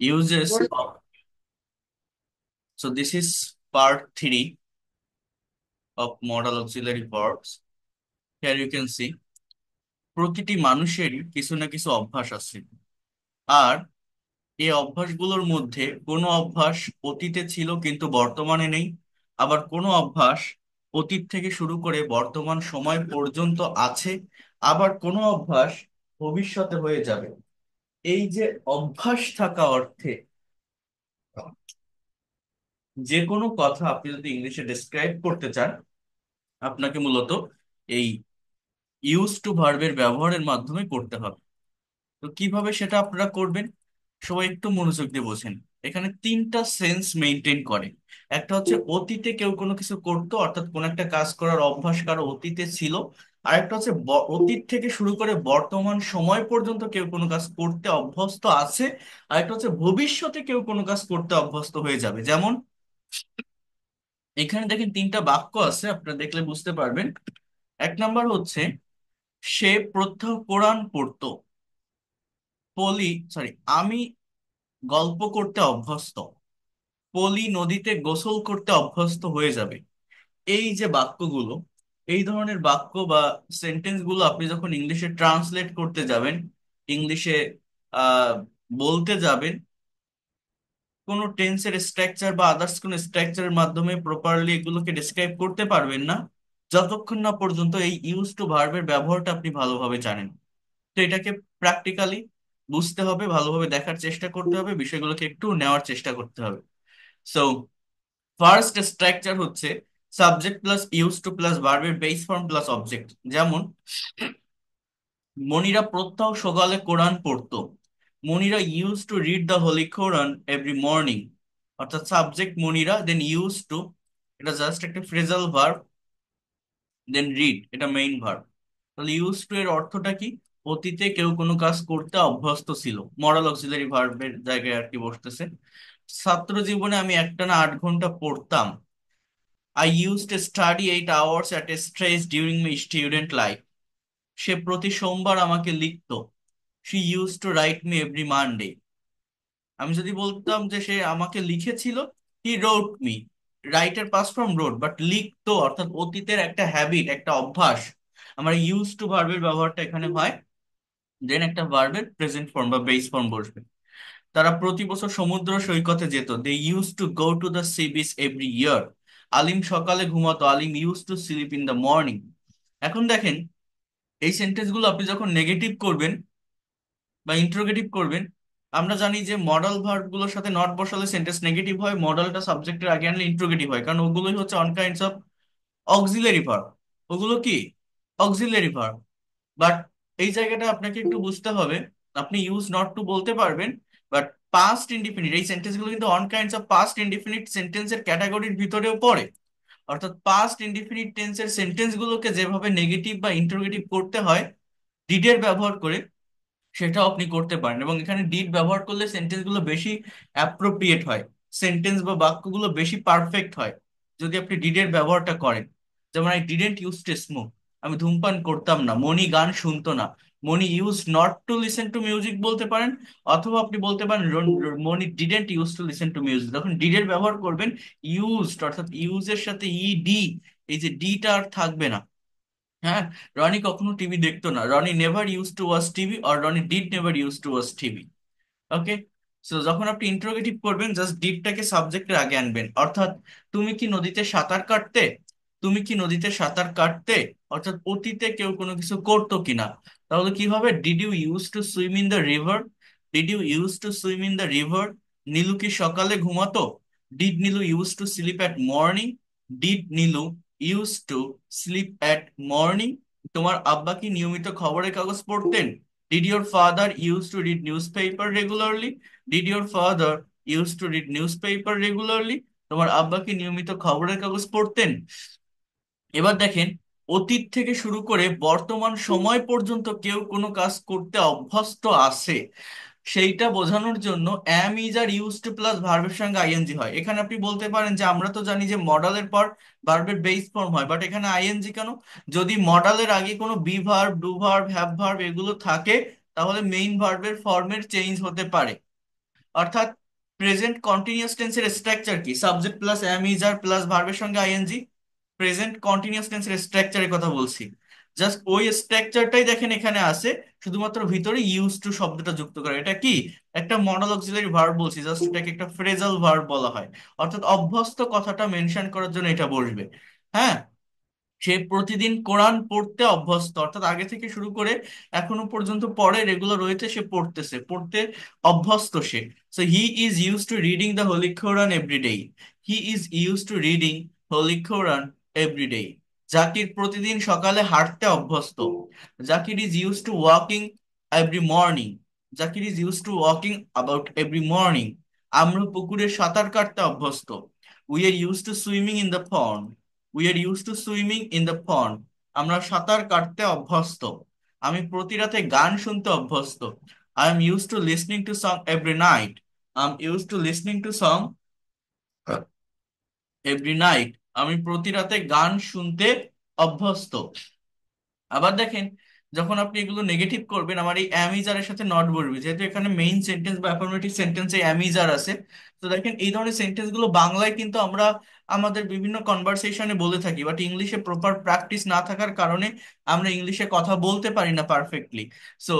Uses of, so this is part 3 of modal auxiliary verbs. Here you can see প্রতিটি মানুষেরই কিছু না কিছু অভ্যাস আছে, আর এই অভ্যাসগুলোর মধ্যে কোনো অভ্যাস অতীতে ছিল কিন্তু বর্তমানে নেই, আবার কোনো অভ্যাস অতীত থেকে শুরু করে বর্তমান সময় পর্যন্ত আছে, আবার কোনো অভ্যাস ভবিষ্যতে হয়ে যাবে। এই যে অভ্যাস থাকা অর্থে যে কোনো কথা আপনি যদি ইংলিশে ডেসক্রাইব করতে চান, আপনাকে মূলত এই ইউজ টু ভার্বের ব্যবহারের মাধ্যমে করতে হবে। তো কিভাবে সেটা আপনারা করবেন, সবাই একটু মনোযোগ দিয়ে বোঝেন। এখানে তিনটা সেন্স মেনটেন করে। একটা হচ্ছে অতীতে কেউ কোনো কিছু করতো, অর্থাৎ কোন একটা কাজ করার অভ্যাস কারো অতীতে ছিল। আর একটা হচ্ছে অতীত থেকে শুরু করে বর্তমান সময় পর্যন্ত কেউ কোনো কাজ করতে অভ্যস্ত আছে। আর একটা হচ্ছে ভবিষ্যতে কেউ কোনো কাজ করতে অভ্যস্ত হয়ে যাবে। যেমন এখানে দেখেন তিনটা বাক্য আছে, আপনারা দেখলে বুঝতে পারবেন। এক নাম্বার হচ্ছে সে প্রত্যহ কোরআন পড়তো। পলি সরি আমি গল্প করতে অভ্যস্ত। পলি নদীতে গোসল করতে অভ্যস্ত হয়ে যাবে। এই যে বাক্যগুলো, এই ধরনের বাক্য বা সেন্টেন্স গুলো আপনি যখন ইংলিশে ট্রান্সলেট করতে যাবেন, ইংলিশে আহ বলতে যাবেন, কোনো টেন্সের স্ট্রাকচার বা আদার্স কোনো স্ট্রাকচারের মাধ্যমে প্রপারলি এগুলোকে ডিসক্রাইব করতে পারবেন না যতক্ষণ না পর্যন্ত এই ইউজ টু ভার্বের ব্যবহারটা আপনি ভালোভাবে জানেন। তো এটাকে প্র্যাকটিক্যালি বুঝতে হবে, ভালোভাবে দেখার চেষ্টা করতে হবে, বিষয়গুলোকে একটু নেওয়ার চেষ্টা করতে হবে। সো ফার্স্ট স্ট্রাকচার হচ্ছে subject plus use to plus ভার্বের বেস ফর্ম প্লাস অবজেক্ট। যেমন মনিরা প্রত্যহ সকালে কোরআন পড়তো। Monira use to read the holy Quran every morning. অর্থাৎ subject Monira, then use to, এটা জাস্ট একটা ফ্রেজাল ভার্ব, দেন রিড এটা মেইন ভার্ব। তাহলে ইউজ টু এর অর্থটা কি? অতীতে কেউ কোনো কাজ করতে অভ্যস্ত ছিল, মরাল অক্সিলারি ভার্বের জায়গায় আর কি বসতেছে। ছাত্র জীবনে আমি একটানা 8 ঘন্টা পড়তাম। I use to study 8 hours at a stretch during my student life. সে প্রতি সোমবার আমাকে লিখতো। She use to write me every Monday. আমি যদি বলতাম যে সে আমাকে লিখেছিল, হি রোট মি। রাইটের পাস ফ্রম রোট, বাট লিখতো অর্থাৎ অতীতের একটা হ্যাবিট, একটা অভ্যাস। আমার ইউজ টু ভার্বের ব্যবহারটা এখানে হয়, দেন একটা ভার্বের প্রেজেন্ট ফর্ম বা বেস ফর্ম বসবে। তারা প্রতি বছর সমুদ্র সৈকতে যেত। They use to go to the sea beach every year. Alim সকালে ঘুমাতো। Alim use to sleep in the morning. এখন দেখেন, এই সেন্টেন্স গুলো আপনি যখন নেগেটিভ করবেন বা ইন্টারোগেটিভ করবেন, আমরা জানি যে মডাল ভার্ব গুলোর সাথে নট বসালে সেন্টেন্স নেগেটিভ হয়, মডালটা সাবজেক্টের আগে আনলে ইন্টারোগেটিভ হয়, কারণ ওগুলোই হচ্ছে on kinds of auxiliary verb. ওগুলো কি? Auxiliary verb. বাট এই জায়গাটা আপনাকে একটু বুঝতে হবে। আপনি ইউজ নট টু বলতে পারবেন, বাট পাস্ট ইনডিফিনিট এই সেন্টেন্স গুলো কিন্তু on kinds of past indefinite সেন্টেন্সের ক্যাটাগরির ভিতরেও পড়ে। অর্থাৎ পাস্ট ইনডিফিনিট টেন্সের সেন্টেন্স গুলোকে যেভাবে নেগেটিভ বা ইন্টারোগেটিভ করতে হয় ডিডের ব্যবহার করে, সেটাও আপনি করতে পারেন। এবং এখানে ডিড ব্যবহার করলে সেন্টেন্স গুলো বেশি অ্যাপ্রোপ্রিয়েট হয়, সেন্টেন্স বা বাক্যগুলো বেশি পারফেক্ট হয় যদি আপনি ডিডের ব্যবহারটা করেন। যেমন I didn't use to smoke. আমি ধূমপান করতাম না। মনি গান শুনতো না। Moni use not to listen to music বলতে পারেন। অথবা আপনি বলতে পারেন Moni didn't use to listen to music. যখন ডিডের ব্যবহার করবেন, ইউজড অর্থাৎ ইউজের সাথে ই ডি, এই যে ডিটা আর থাকবে না। হ্যাঁ, রনি কখনো টিভি দেখতো না। Ronnie never use to watch TV, or Ronnie did never use to watch TV. Okay. So যখন আপনি ইন্টারোগেটিভ করবেন, জাস্ট ডিডটাকে সাবজেক্টের আগে আনবেন। অর্থাৎ তুমি কি নদীতে সাঁতার কাটতে? তুমি কি নদীতে সাঁতার কাটতে, অর্থাৎ অতীতে কেউ কোনো কিছু করতো কিনা। তাহলে কি হবে? Did you use to swim in the river? Did you use to swim in the river? Nilu কি সকালে ঘুমাতো? Did Nilu use to sleep at morning? Did Nilu use to sleep at morning? তোমার আব্বা কি নিয়মিত খবরের কাগজ পড়তেন? Did your father used to read newspaper regularly? Did your father used to read newspaper regularly? তোমার আব্বা কি নিয়মিত খবরের কাগজ পড়তেন? এবার দেখেন, অতীত থেকে শুরু করে বর্তমান সময় পর্যন্ত কেউ কোনো কাজ করতে অভ্যস্ত আছে, সেইটা বোঝানোর জন্য am is are use to plus ভার্বের সঙ্গে আইএনজি হয়। এখানে আপনি বলতে পারেন যে আমরা তো জানি যে মডালের পর ভার্বের বেস ফর্ম হয়, বাট এখানে আইএনজি কেন? যদি মডালের আগে কোনো be verb, do verb, have verb এগুলো থাকে, তাহলে মেইন ভার্বের ফর্মের চেঞ্জ হতে পারে। অর্থাৎ প্রেজেন্ট কন্টিনিউয়াস টেন্সের স্ট্রাকচার কি? Subject plus am is are plus ভার্বের সঙ্গে আইএনজি। প্রেজেন্ট কন্টিনিউয়াস টেন্সের স্ট্রাকচারের কথা বলছি। জাস্ট ওই স্ট্রাকচারটাই দেখেন এখানে আছে, শুধুমাত্র ভিতরে ইউজ টু শব্দটা যুক্ত করে। এটা কি? একটা মডাল অক্সিলারি ভার্ব বলছি, জাস্ট এটাকে একটা ফ্রেজাল ভার্ব বলা হয়। অর্থাৎ অভ্যস্ত কথাটা মেনশন করার জন্য এটা বসবে। হ্যাঁ, সে প্রতিদিন কোরআন পড়তে অভ্যস্ত, অর্থাৎ আগে থেকে শুরু করে এখনো পর্যন্ত পড়ে, রেগুলার রয়েছে, সে পড়তেছে, পড়তে অভ্যস্ত সে। So he is use to reading the holy Quran every day. He is use to reading holy Quran every day. Zakir প্রতিদিন সকালে হাঁটতে অভ্যস্ত। Zakir is use to walking every morning. Zakir is use to walking about every morning. আমরা পুকুরে সাঁতার কাটতে অভ্যস্ত। We are use to swimming in the pond. We are use to swimming in the pond. আমরা সাঁতার কাটতে অভ্যস্ত। আমি প্রতি রাতে গান শুনতে অভ্যস্ত। I am use to listening to song every night. I am use to listening to song every night. আমি প্রতি রাতে গান শুনতে অভ্যস্ত। আবার দেখেন, যখন আপনি এগুলো নেগেটিভ করবেন, আমার এই অ্যামিজারের সাথে নট বসবে, যেহেতু এখানে মেইন সেন্টেন্স বা অ্যাফার্মেটিভ সেন্টেন্সে অ্যামিজার আছে। তো দেখেন, এই ধরনের সেন্টেন্স গুলো বাংলায় কিন্তু আমরা আমাদের বিভিন্ন কনভারসেশনে বলে থাকি, বাট ইংলিশে প্রপার প্র্যাকটিস না থাকার কারণে আমরা ইংলিশে কথা বলতে পারি না পারফেক্টলি। সো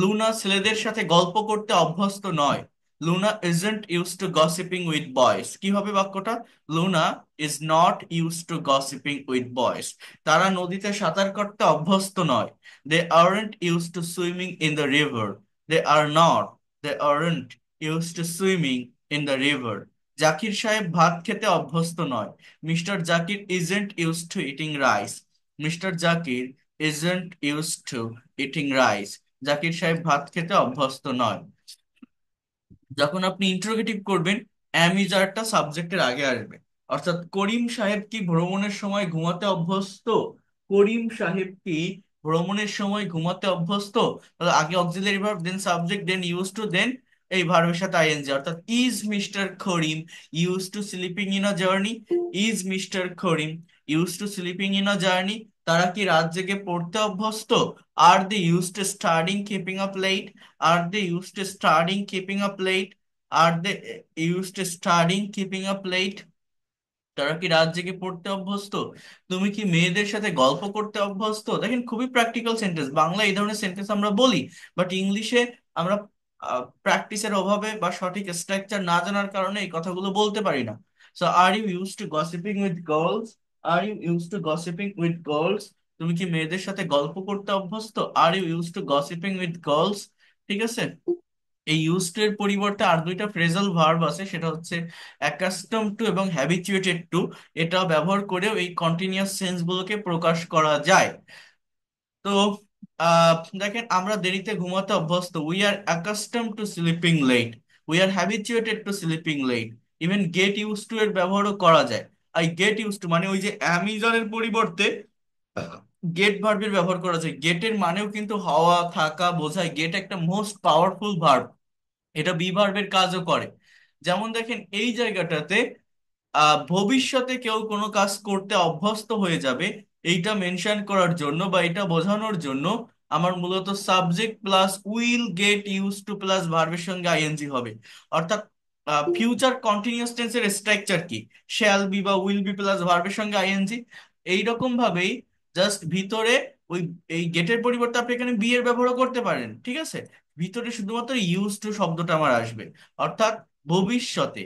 লুনা ছেলেদের সাথে গল্প করতে অভ্যস্ত নয়। Luna isn't use to gossiping with boys. কি হবে বাক্যটা? Luna is not use to gossiping with boys. তারা নদীতে সাঁতার কাটতে অভ্যস্ত নয়। They aren't use to swimming in the river. They are not. They aren't use to swimming in the river. Zakir সাহেব ভাত খেতে অভ্যস্ত নয়। Mister Zakir isn't use to eating rice. Mister Zakir isn't use to eating rice. Zakir সাহেব ভাত খেতে অভ্যস্ত নয়। যখন আপনি ইন্টারোগেটিভ করবেন, অ্যামিজারটা সাবজেক্টের আগে আসবে। অর্থাৎ করিম সাহেব কি ভ্রমণের সময় ঘুমাতে অভ্যস্ত? করিম সাহেব কি ভ্রমণের সময় ঘুমাতে অভ্যস্ত? তাহলে আগে auxiliary verb, then subject, then use to, then এই ভার্বের সাথে আইএনজি। অর্থাৎ is mister Karim use to sleeping in a journey. Is mister Karim use to sleeping in a journey. তারা কি রাত জেগে পড়তে অভ্যস্ত? Are they use to studying keeping up late. Are they used to studying keeping up late? Are they used to studying keeping up late? তারা কি রাত জেগে পড়তে অভ্যস্ত? তুমি কি মেয়েদের সাথে গল্প করতে অভ্যস্ত? দেখেন, খুবই প্র্যাকটিক্যাল সেন্টেন্স। বাংলা এই ধরনের সেন্টেন্স আমরা বলি, বাট ইংলিশে আমরা প্র্যাকটিসের অভাবে বা সঠিক স্ট্রাকচার না জানার কারণে এই কথাগুলো বলতে পারি না। So are you use to gossiping with girls? Are you use to gossiping with girls? তুমি কি মেয়েদের সাথে গল্প করতে অভ্যস্ত? Are you use to gossiping with girls? ঠিক আছে। এই ইউজড এর পরিবর্তে আর দুইটা ফ্রেজাল ভার্ব আছে, সেটা হচ্ছে অ্যাকাস্টম টু এবং হ্যাবিচুয়েটেড টু। এটা ব্যবহার করেও এই কন্টিনিউয়াস সেন্স গুলোকে প্রকাশ করা যায়। তো আহ দেখেন, আমরা দেরিতে ঘুমাতে অভ্যস্ত। We are accustom to sleeping late. We are habituated to sleeping late. Even get use to এর ব্যবহারও করা যায়। আই গেট ইউজ টু মানে ওই যে অ্যামিজনের পরিবর্তে গেট ভার্বের ব্যবহার করা যায়। গেটের মানেও কিন্তু হওয়া, থাকা বোঝায়। গেট একটা মোস্ট পাওয়ারফুল ভার্ব, এটা বি ভার্বের কাজও করে। যেমন দেখেন, এই জায়গাটাতে ভবিষ্যতে কেউ কোনো কাজ করতে অভ্যস্ত হয়ে যাবে, এইটা মেনশন করার জন্য বা এটা বোঝানোর জন্য আমার মূলত subject plus will get use to plus ভার্বের সঙ্গে আইএনজি হবে। অর্থাৎ ফিউচার কন্টিনিউয়াস টেন্সের স্ট্রাকচার কি? শ্যাল বি বা উইল বি প্লাস ভার্বের সঙ্গে আইএনজি। এইরকম ভাবেই জাস্ট ভিতরে ওই এই গেটের পরিবর্তে আপনি এখানে বি এর ব্যবহারও করতে পারেন। ঠিক আছে, ভিতরে শুধুমাত্র ইউজ টু শব্দটা আমার আসবে। অর্থাৎ ভবিষ্যতে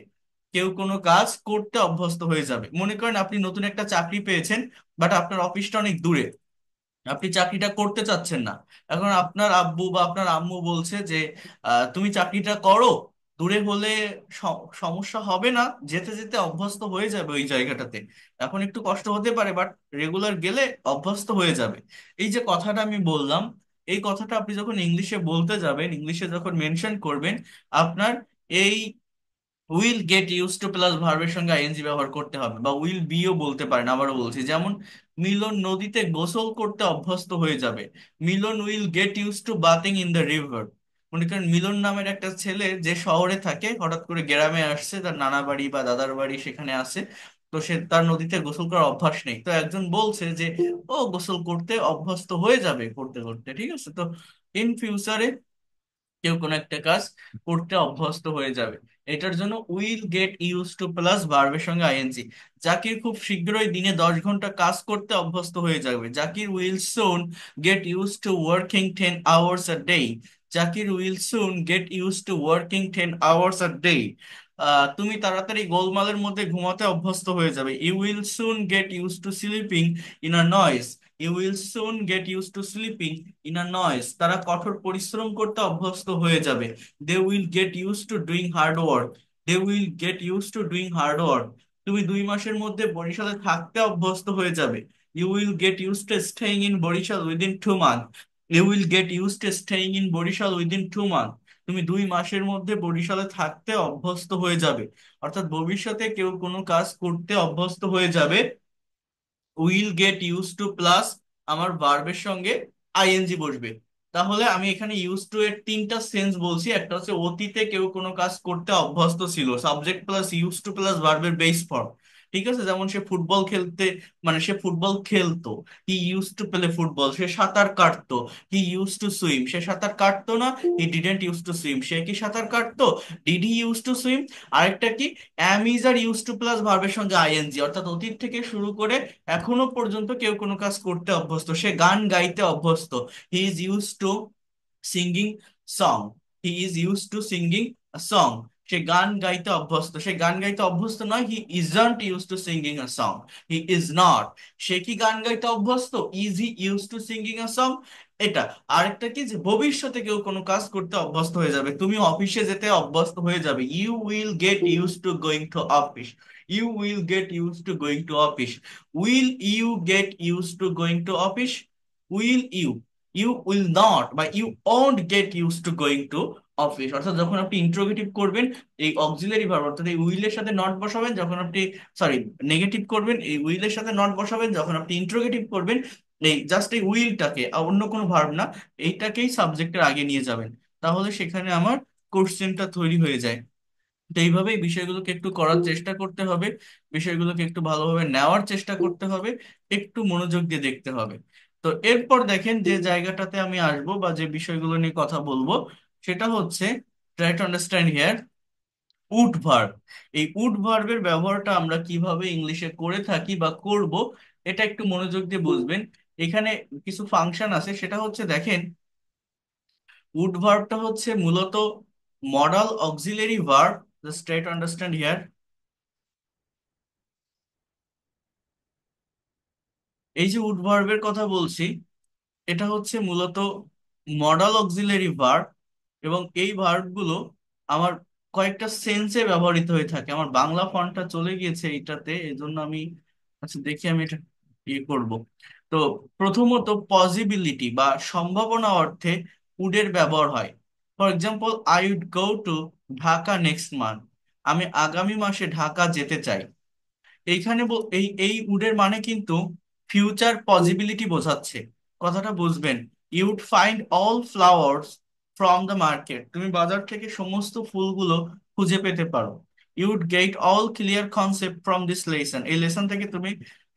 কেউ কোনো কাজ করতে অভ্যস্ত হয়ে যাবে। মনে করেন আপনি নতুন একটা চাকরি পেয়েছেন, বাট আপনার অফিসটা অনেক দূরে, আপনি চাকরিটা করতে চাচ্ছেন না। এখন আপনার আব্বু বা আপনার আম্মু বলছে যে তুমি চাকরিটা করো, দূরে হলে সমস্যা হবে না, যেতে যেতে অভ্যস্ত হয়ে যাবে ওই জায়গাটাতে। এখন একটু কষ্ট হতে পারে, বাট রেগুলার গেলে অভ্যস্ত হয়ে যাবে। এই যে কথাটা আমি বললাম, এই কথাটা আপনি যখন ইংলিশে বলতে যাবেন, ইংলিশে যখন মেনশন করবেন, আপনার এই will get use to plus ভার্বের সঙ্গে আইএনজি ব্যবহার করতে হবে, বা উইল বিও বলতে পারেন। আবারও বলছি, যেমন মিলন নদীতে গোসল করতে অভ্যস্ত হয়ে যাবে। Milan will get use to bathing in the river. মনে করেন মিলন নামের একটা ছেলে যে শহরে থাকে, হঠাৎ করে গ্রামে আসছে, তার নানা বাড়ি বা দাদার বাড়ি সেখানে আছে। তো সে, তার নদীতে গোসল করার অভ্যাস নেই। তো একজন বলছে যে ও গোসল করতে অভ্যস্ত হয়ে যাবে করতে করতে। ঠিক আছে, তো ইন ফিউচারে কেউ কোনো একটা কাজ করতে অভ্যস্ত হয়ে যাবে। এটার জন্য will get use to plus ভার্বের সঙ্গে আইএনজি। জাকির খুব শীঘ্রই দিনে 10 ঘন্টা কাজ করতে অভ্যস্ত হয়ে যাবে। Zakir will soon get use to working 10 hours a day. Zakir will soon get use to working 10 hours a day. তুমি তাড়াতাড়ি গোলমালের মধ্যে ঘুমাতে অভ্যস্ত হয়ে যাবে। You will soon get use to sleeping in a noise. You will soon get use to sleeping in a noise. তারা কঠোর পরিশ্রম করতে অভ্যস্ত হয়ে যাবে। They will get use to doing hard work. They will get use to doing hard work. তুমি 2 মাসের মধ্যে বরিশালে থাকতে অভ্যস্ত হয়ে যাবে। You will get use to staying in Barishal within 2 month. You will get use to staying in Barishal within 2 month. তুমি 2 মাসের মধ্যে বরিশালে থাকতে অভ্যস্ত হয়ে যাবে। অর্থাৎ ভবিষ্যতে কেউ কোনো কাজ করতে অভ্যস্ত হয়ে যাবে, will get use to plus আমার ভার্বের সঙ্গে আইএনজি বসবে। তাহলে আমি এখানে ইউজ টু এর 3টা সেন্স বলছি। একটা হচ্ছে অতীতে কেউ কোনো কাজ করতে অভ্যস্ত ছিল, subject plus use to plus ভার্বের বেস ফর্ম। ঠিক আছে, যেমন সে ফুটবল খেলতে, মানে সে ফুটবল খেলতো। He use to play football. সে সাঁতার কাটতো। He use to swim. সে সাঁতার কাটতো না, he didn't use to swim. সে কি সাঁতার কাটতো? Did he use to swim? আরেকটা কি, am is are use to plus ভার্বের সঙ্গে আইএনজি। অর্থাৎ অতীত থেকে শুরু করে এখনো পর্যন্ত কেউ কোনো কাজ করতে অভ্যস্ত, সে গান গাইতে অভ্যস্ত। He is use to singing song. He is use to singing song. সে গান গাইতে অভ্যস্ত। সে গান গাইতে অভ্যস্ত নয়, he isn't use to singing a song. He is not. সে কি গান গাইতে অভ্যস্ত? Is he use to singing a song? এটা। আরেকটা কি, যে ভবিষ্যতে কেউ কোনো কাজ করতে অভ্যস্ত হয়ে যাবে, তুমি অফিসে যেতে অভ্যস্ত হয়ে যাবে। You will get use to going to office. You will get use to going to office. Will you get use to going to office? Will you. You will not বা you won't get use to going to office. অর্থাৎ যখন আপনি interrogative করবেন, এই auxiliary verb অর্থাৎ এই উইলের সাথে not বসাবেন। যখন আপনি, সরি, নেগেটিভ করবেন, এই উইলের সাথে নট বসাবেন। যখন আপনি ইন্ট্রোগেটিভ করবেন, এই জাস্ট এই উইলটাকে, আর অন্য কোনো ভার্ব না, এইটাকেই সাবজেক্টের আগে নিয়ে যাবেন। তাহলে সেখানে আমার কোশ্চেনটা তৈরি হয়ে যায়। তো এইভাবে এই বিষয়গুলোকে একটু করার চেষ্টা করতে হবে। বিষয়গুলোকে একটু ভালোভাবে নেওয়ার চেষ্টা করতে হবে। একটু মনোযোগ দিয়ে দেখতে হবে। তো এরপর দেখেন যে জায়গাটাতে আমি আসবো বা যে বিষয়গুলো নিয়ে কথা বলবো, সেটা হচ্ছে try to understand here would verb. এই উড ভার্বের ব্যবহারটা আমরা কিভাবে ইংলিশে করে থাকি বা করব, এটা একটু মনোযোগ দিয়ে বুঝবেন। এখানে কিছু ফাংশন আছে, সেটা হচ্ছে দেখেন, উড ভার্বটা হচ্ছে মূলত modal auxiliary verb. Just try to understand here. এই যে উড ভার্বের কথা বলছি, এটা হচ্ছে মূলত মডাল অক্সিলারি ভার্ব। এবং এই ভার্বগুলো আমার কয়েকটা সেন্সে ব্যবহৃত হয়ে থাকে। আমার বাংলা ফন্টটা চলে গিয়েছে এইটাতে, এই জন্য আমি, আচ্ছা দেখি আমি এটা ইয়ে করব। তো প্রথমত পসিবিলিটি বা সম্ভাবনা অর্থে উডের ব্যবহার হয়। For example, I would go to Dhaka next month. আমি আগামী মাসে ঢাকা যেতে চাই। এইখানে এই এই উডের মানে কিন্তু ফিউচার পসিবিলিটি বোঝাচ্ছে। কথাটা বুঝবেন। You'd find all flowers from the market. তুমি বাজার থেকে সমস্ত ফুলগুলো খুঁজে পেতে পারো। You'd get all clear concept from this lesson. এই লেসন থেকে তুমি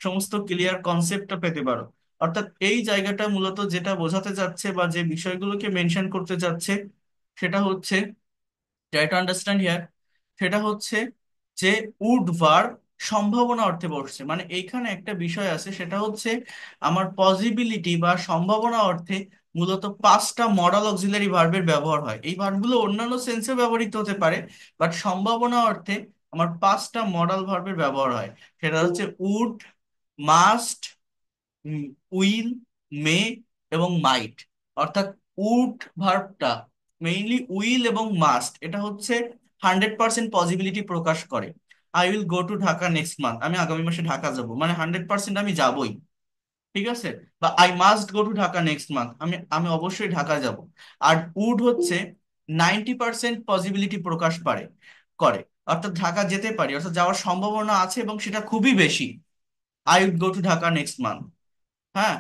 সমস্ত ক্লিয়ার কনসেপ্টটা পেতে পারো। অর্থাৎ এই জায়গাটা মূলত যেটা বোঝাতে যাচ্ছে বা যে বিষয়গুলোকে মেনশন করতে যাচ্ছে, সেটা হচ্ছে, ট্রাই টু আন্ডারস্ট্যান্ড হিয়ার, সেটা হচ্ছে যে উড ভার্ব সম্ভাবনা অর্থে বসছে। মানে এইখানে একটা বিষয় আছে, সেটা হচ্ছে আমার পসিবিলিটি বা সম্ভাবনা অর্থে মূলত 5টা মডাল অক্সিলারি ভার্বের ব্যবহার হয়। এই ভার্বগুলো অন্যান্য সেন্সে ব্যবহৃত হতে পারে, বাট সম্ভাবনা অর্থে আমার 5টা মডাল ভার্বের ব্যবহার হয়। সেটা হচ্ছে উড, মাস্ট, উইল, মে এবং মাইট। অর্থাৎ উড ভার্বটা মেইনলি উইল এবং মাস্ট, এটা হচ্ছে 100% পসিবিলিটি প্রকাশ করে। I will go to Dhaka next month. আমি আগামী মাসে ঢাকা যাব, মানে 100% আমি যাবই। ঠিক আছে। বা I must go to Dhaka next month, আমি আমি অবশ্যই ঢাকা যাব। আর উড হচ্ছে 90% পসিবিলিটি প্রকাশ পারে করে। অর্থাৎ ঢাকা যেতে পারি, অর্থাৎ যাওয়ার সম্ভাবনা আছে এবং সেটা খুবই বেশি। I would go to Dhaka next month. হ্যাঁ।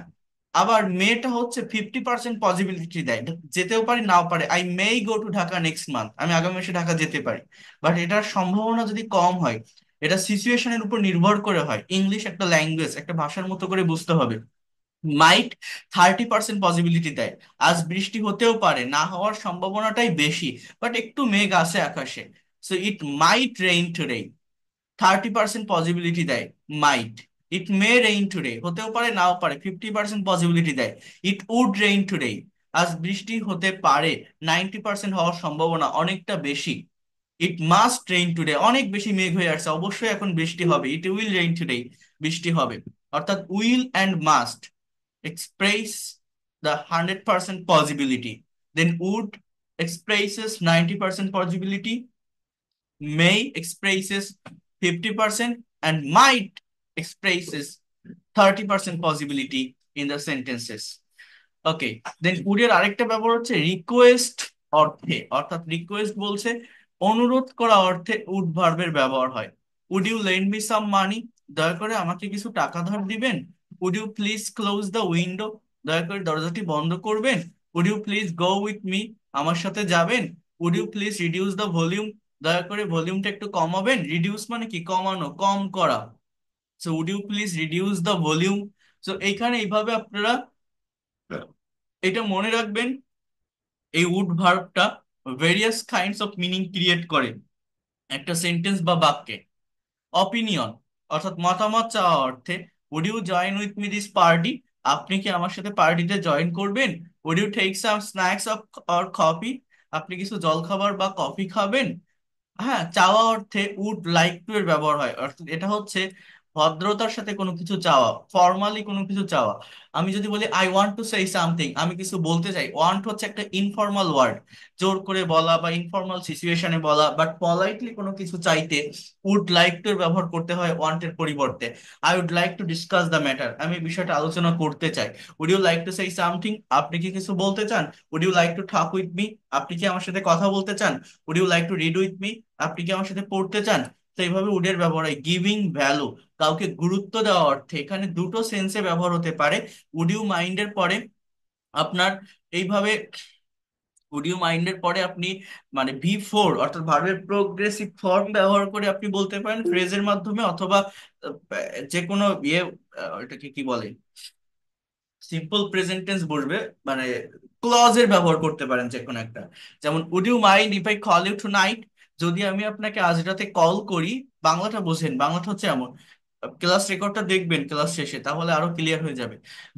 আবার মেটা হচ্ছে 50% পসিবিলিটি দেয়, যেতেও পারি নাও পারে। I may go to Dhaka next month. আমি আগামী মাসে ঢাকা যেতে পারি। বাট এটার সম্ভাবনা যদি কম হয়, এটা সিচুয়েশনের উপর নির্ভর করে হয়। ইংলিশ একটা ল্যাঙ্গুয়েজ, একটা ভাষার মতো করে বুঝতে হবে। মাইট 30% পসিবিলিটি দেয়, আজ বৃষ্টি হতেও পারে, না হওয়ার সম্ভাবনাটাই বেশি, বাট একটু মেঘ আছে আকাশে। So it mite rain today, 30% possibility দেয় মাইট। ইট মে রেইন টুডে, হতেও পারে নাও পারে, 50% পসিবিলিটি দেয়। ইট উড রেইন টুডে, আজ বৃষ্টি হতে পারে, 90% হওয়ার সম্ভাবনা অনেকটা বেশি। ইট মাস্ট রেইন টুডে, অনেক বেশি মেঘ হয়ে আসছে, অবশ্যই এখন বৃষ্টি হবে। ইট উইল রেইন টুডে, বৃষ্টি হবে। অর্থাৎ will and must express the 100% possibility, then would expresses 90% possibility, may expresses 50%, and might expresses 30% possibility in the sentences. Okay, then would এর আরেকটা ব্যবহার হচ্ছে রিকোয়েস্ট অর্থে, অর্থাৎ রিকোয়েস্ট বলছে অনুরোধ করা অর্থে উড ভার্বের ব্যবহার হয়। Would you lend me some money, দয়া করে আমাকে কিছু টাকা ধার দিবেন। Would you please close the window, দয়া করে দরজাটি বন্ধ করবেন। Would you please go with me, আমার সাথে যাবেন। Would you please reduce the volume, দয়া করে ভলিউমটা একটু কমাবেন। রিডিউস মানে কি, কমানো, কম করা। So would you please reduce the volume. So এইখানে এইভাবে আপনারা এটা মনে রাখবেন, এই উড ভার্বটা various kinds of meaning create করে একটা সেন্টেন্স বা বাক্যে। অপিনিয়ন অর্থাৎ মতামত চাওয়া অর্থে would you join with me this party, আপনি কি আমার সাথে পার্টিতে জয়েন করবেন। Would you take some snacks or coffee, আপনি কিছু জলখাবার বা কফি খাবেন। হ্যাঁ, চাওয়া অর্থে উড লাইক টু এর ব্যবহার হয়, অর্থাৎ এটা হচ্ছে ভদ্রতার সাথে কোনো কিছু চাওয়া, ফর্মালি কোনো কিছু চাওয়া। আমি যদি বলি I want to say something, আমি কিছু বলতে চাই, ওয়ান্ট হচ্ছে একটা ইনফর্মাল ওয়ার্ড, জোর করে বলা বা ইনফর্মাল সিচুয়েশনে বলা, বাট পলাইটলি কোনো কিছু চাইতে উড লাইক টু এর ব্যবহার করতে হয় ওয়ান্টের পরিবর্তে। I would like to discuss the matter, আমি বিষয়টা আলোচনা করতে চাই। Would you like to say something, আপনি কি কিছু বলতে চান। Would you like to talk with me, আপনি কি আমার সাথে কথা বলতে চান। Would you like to read with me, আপনি কি আমার সাথে পড়তে চান। তো এইভাবে উডের ব্যবহার হয় গিভিং ভ্যালু, কাউকে গুরুত্ব দেওয়া অর্থে। এখানে দুটো সেন্সে ব্যবহার হতে পারে। উড ইউ মাইন্ডের পরে আপনার এইভাবে, উড ইউ মাইন্ডের পরে আপনি মানে V4 অর্থাৎ ভার্বের প্রোগ্রেসিভ ফর্ম ব্যবহার করে আপনি বলতে পারেন ফ্রেজের মাধ্যমে, অথবা যে কোনো ইয়ে, এটাকে কি বলে, সিম্পল প্রেজেন্ট টেন্স বসবে, মানে ক্লজের ব্যবহার করতে পারেন যে কোনো একটা। যেমন would you mind if I call you tonight, যদি আমি আপনাকে আজ রাতে কল করি। বাংলাটা বোঝেন, বাংলাটা হচ্ছে এমন, ক্লাস রেকর্ডটা দেখবেন ক্লাস শেষে, তাহলে আরো ক্লিয়ার হয়ে যাবে।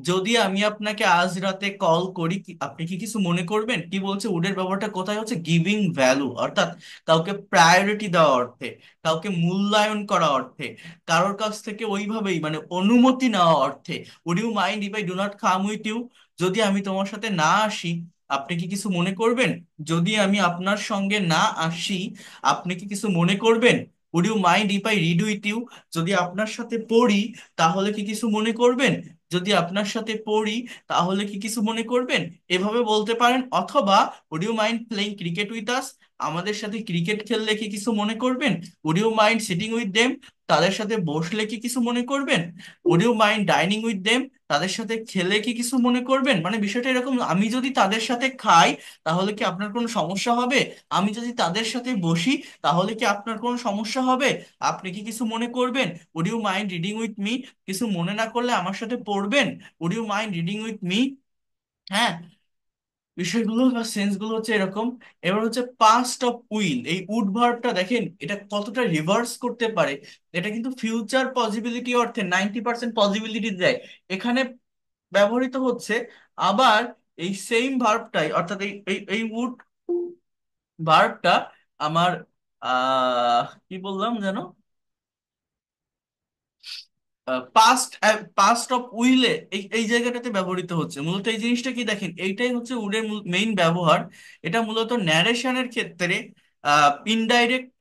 যদি আমি আপনাকে আজ রাতে কল করি, আপনি কি কিছু মনে করবেন। কি বলছে, উডের ব্যবহারটা কোথায় হচ্ছে, গিভিং ভ্যালু, অর্থাৎ কাউকে প্রায়োরিটি দেওয়া অর্থে, কাউকে মূল্যায়ন করা অর্থে, কারোর কাছ থেকে ওইভাবেই মানে অনুমতি নেওয়া অর্থে। Would you mind if I do not come with you, যদি আমি তোমার সাথে না আসি, আপনি কি কিছু মনে করবেন। যদি আমি আপনার সঙ্গে না আসি, আপনি কি কিছু মনে করবেন। Would you mind if I read with you, যদি আপনার সাথে পড়ি, তাহলে কি কিছু মনে করবেন। যদি আপনার সাথে পড়ি, তাহলে কি কিছু মনে করবেন। এভাবে বলতে পারেন। অথবা would you mind playing cricket with us, আমাদের সাথে ক্রিকেট খেললে কি কিছু মনে করবেন। Would you mind sitting with them, তাদের সাথে বসলে কি কিছু মনে করবেন। Would you mind dining with them, তাদের সাথে খেলে কি কিছু মনে করবেন। মানে বিষয়টা এরকম, আমি যদি তাদের সাথে খাই, তাহলে কি আপনার কোনো সমস্যা হবে। আমি যদি তাদের সাথে বসি, তাহলে কি আপনার কোনো সমস্যা হবে। আপনি কি কিছু মনে করবেন। Would you mind reading with me, কিছু মনে না করলে আমার সাথে পড়বেন। Would you mind reading with me. হ্যাঁ, বিষয়গুলো বা সেন্স গুলো হচ্ছে এরকম। এবার হচ্ছে পাস্ট অফ উইল, এই উড ভার্বটা দেখেন এটা কতটা রিভার্স করতে পারে। এটা কিন্তু ফিউচার পসিবিলিটি অর্থে 90% পসিবিলিটি দেয় এখানে ব্যবহৃত হচ্ছে। আবার এই সেম ভার্বটাই, অর্থাৎ এই এই এই উড ভার্বটা আমার কি বললাম যেন, পাস্ট, পাস্ট অফ উইলে এই এই জায়গাটাতে ব্যবহৃত হচ্ছে। মূলত এই জিনিসটা কি দেখেন, এইটাই হচ্ছে উডের মেইন ব্যবহার। এটা মূলত ন্যারেশনের ক্ষেত্রে ইনডাইরেক্ট,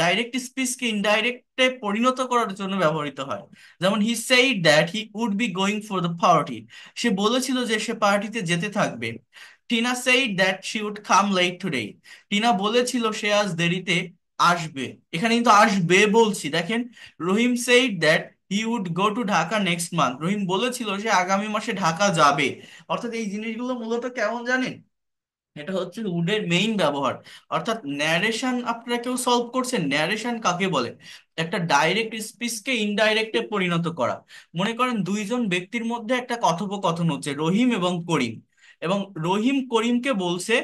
ডাইরেক্ট স্পিচকে ইনডাইরেক্টে পরিণত করার জন্য ব্যবহৃত হয়। যেমন he said that he would be going for the party, সে বলেছিল যে সে পার্টিতে যেতে থাকবে। Tina said that she would come late today, Tina বলেছিল সে আজ দেরিতে আসবে। এখানে কিন্তু আসবে বলছি দেখেন। Rahim said that he would go to Dhaka next month, Rahim বলেছিল সে আগামী মাসে ঢাকা যাবে। অর্থাৎ এই জিনিসগুলো মূলত কেমন জানেন, এটা হচ্ছে উডের মেইন ব্যবহার। অর্থাৎ ন্যারেশন আপনারা কেউ সলভ করছেন, ন্যারেশন কাকে বলে? একটা ডাইরেক্ট স্পিচকে ইনডাইরেক্টে পরিণত করা। মনে করেন দুইজন ব্যক্তির মধ্যে একটা কথোপকথন হচ্ছে, রহিম এবং করিম, এবং রহিম করিমকে বলছে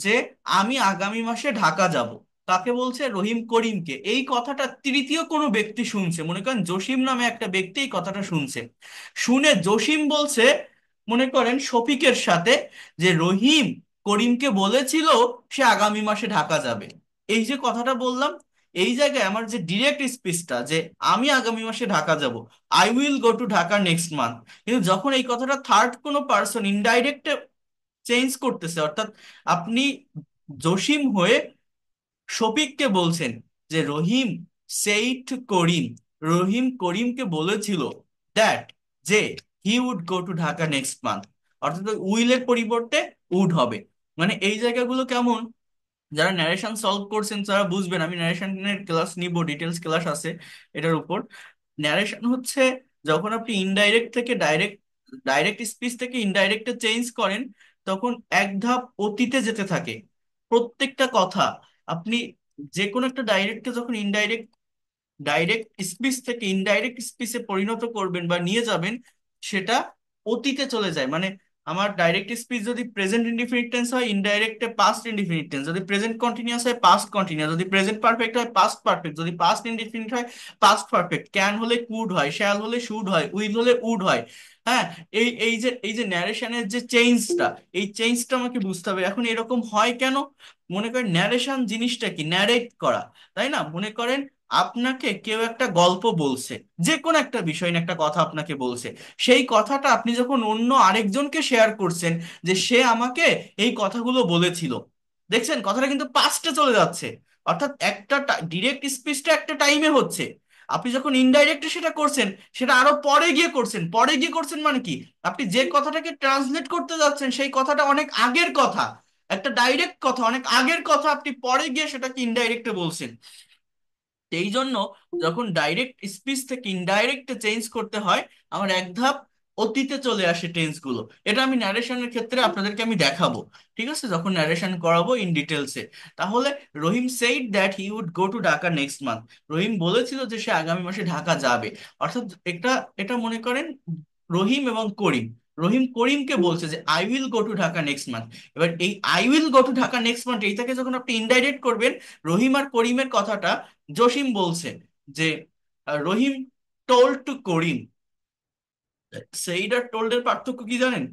যে আমি আগামী মাসে ঢাকা যাব। কাকে বলছে? রহিম করিমকে। এই কথাটা তৃতীয় কোনো ব্যক্তি শুনছে, মনে করেন জসিম নামে একটা ব্যক্তি এই কথাটা শুনছে। শুনে জসিম বলছে, মনে করেন শফিকের সাথে, যে রহিম করিমকে বলেছিল সে আগামী মাসে ঢাকা যাবে। এই যে কথাটা বললাম, এই জায়গায় আমার যে ডিরেক্ট স্পিচটা, যে আমি আগামী মাসে ঢাকা যাব, I will go to Dhaka next month, কিন্তু যখন এই কথাটা থার্ড কোনো পার্সন ইনডাইরেক্ট চেঞ্জ করতেছে, অর্থাৎ আপনি জসিম হয়ে শফিককে বলছেন যে রহিম সেইড করিম, রহিম করিমকে বলেছিল দ্যাট, যে he would go to Dhaka next month, অর্থাৎ উইলের পরিবর্তে উড হবে। মানে এই জায়গাগুলো কেমন, যারা ন্যারেশন সলভ করছেন তারা বুঝবেন। আমি ন্যারেশনের ক্লাস নিব, ডিটেলস ক্লাস আছে এটার উপর। ন্যারেশন হচ্ছে যখন আপনি ইনডাইরেক্ট থেকে ডাইরেক্ট, ডাইরেক্ট স্পিচ থেকে ইনডাইরেক্টে চেঞ্জ করেন, তখন এক ধাপ অতীতে যেতে থাকে প্রত্যেকটা কথা। আপনি যে কোনো একটা ডাইরেক্টকে যখন ইনডাইরেক্ট, ডাইরেক্ট স্পিচ থেকে ইনডাইরেক্ট স্পিচে পরিণত করবেন বা নিয়ে যাবেন, সেটা অতীতে চলে যায়। মানে আমার ডাইরেক্ট স্পিচ যদি প্রেজেন্ট ইনডিফিনিট টেন্স হয়, ইনডাইরেক্টে পাস্ট ইনডিফিনিট টেন্স, যদি প্রেজেন্ট কন্টিনিউয়াস হয় পাস্ট কন্টিনিউয়াস, যদি প্রেজেন্ট পারফেক্ট হয় পাস্ট পারফেক্ট, যদি পাস্ট ইনডিফিনিট হয় পাস্ট পারফেক্ট, ক্যান হলে কুড হয়, শ্যাল হলে শুড হয়, উইল হলে উড হয়। হ্যাঁ, এই যে ন্যারেশনের যে চেঞ্জটা, এই চেঞ্জটা আমাকে বুঝতে হবে। এখন এরকম হয় কেন? মনে করেন ন্যারেশন জিনিসটা কি? ন্যারেট করা, তাই না? মনে করেন আপনাকে কেউ একটা গল্প বলছে, যে কোনো একটা বিষয় নিয়ে একটা কথা আপনাকে বলছে, সেই কথাটা আপনি যখন অন্য আরেকজনকে শেয়ার করছেন, যে সে আমাকে এই কথাগুলো বলেছিল, দেখছেন কথাটা কিন্তু পাস্টে চলে যাচ্ছে। অর্থাৎ একটা ডিরেক্ট স্পিচটা একটা টাইমে হচ্ছে, আপনি যখন ইনডাইরেক্টে সেটা করছেন, সেটা আরো পরে গিয়ে করছেন। পরে গিয়ে করছেন মানে কি? আপনি যে কথাটাকে ট্রান্সলেট করতে যাচ্ছেন সেই কথাটা অনেক আগের কথা, একটা ডাইরেক্ট কথা অনেক আগের কথা, আপনি পরে গিয়ে সেটাকে ইনডাইরেক্টে বলছেন। তো এই জন্য যখন ডাইরেক্ট স্পিচ থেকে ইনডাইরেক্টে চেঞ্জ করতে হয়, আমার এক ধাপ অতীতে চলে আসে টেন্স গুলো। এটা আমি ন্যারেশনের ক্ষেত্রে আপনাদেরকে আমি দেখাবো, ঠিক আছে, যখন ন্যারেশন করাবো ইন ডিটেলসে। তাহলে Rahim said that he would go to Dhaka next month, Rahim বলেছিল যে সে আগামী মাসে ঢাকা যাবে। অর্থাৎ এটা এটা মনে করেন রহিম এবং করিম, রহিম করিমকে বলছে যে I will go to Dhaka next month. এবার এই I will go to Dhaka next month এইটাকে যখন আপনি ইনডাইরেক্ট করবেন, রহিম আর করিমের কথাটা জসিম বলছে যে Rahim told to Karim. Said আর টোল্ড এর পার্থক্য কি জানেন?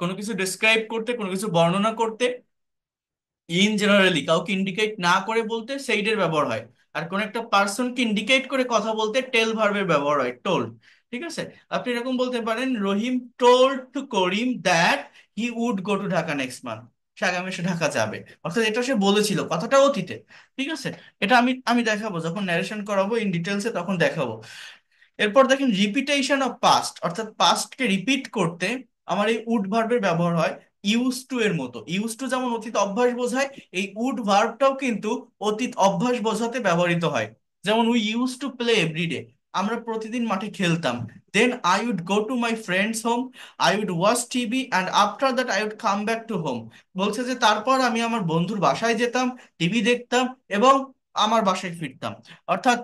কোনো কিছু ডেসক্রাইব করতে, কোনো কিছু বর্ণনা করতে, ইন জেনারেলি কাউকে ইন্ডিকেট না করে বলতে সেইডের ব্যবহার হয়। আর কোন একটা পার্সনকে ইন্ডিকেট করে কথা বলতে টেল ভার্বের ব্যবহার হয়, টোল্ড। ঠিক আছে? আপনি এরকম বলতে পারেন Rahim told to Karim that he would go to Dhaka next month, সে আগামী মাসে ঢাকা যাবে। অর্থাৎ এটা সে বলেছিল, কথাটা অতীতে। ঠিক আছে? এটা আমি আমি দেখাবো যখন ন্যারেশন করাবো ইন ডিটেলসে, তখন দেখাবো। এরপর দেখেন রিপিটেশন অফ পাস্ট, অর্থাৎ পাস্টকে রিপিট করতে আমার এই উড ভার্বের ব্যবহার হয় ইউজ টু এর মতো। ইউজ টু যেমন অতীত অভ্যাস বোঝায়, এই উড ভার্বটাও কিন্তু অতীত অভ্যাস বোঝাতে ব্যবহৃত হয়। যেমন we use to play everyday, আমরা প্রতিদিন মাঠে খেলতাম। Then I would go to my friends home, I would watch TV and after that I would come back to home. বলছে যে তারপর আমি আমার বন্ধুর বাসায় যেতাম, টিভি দেখতাম এবং আমার বাসায় ফিরতাম। অর্থাৎ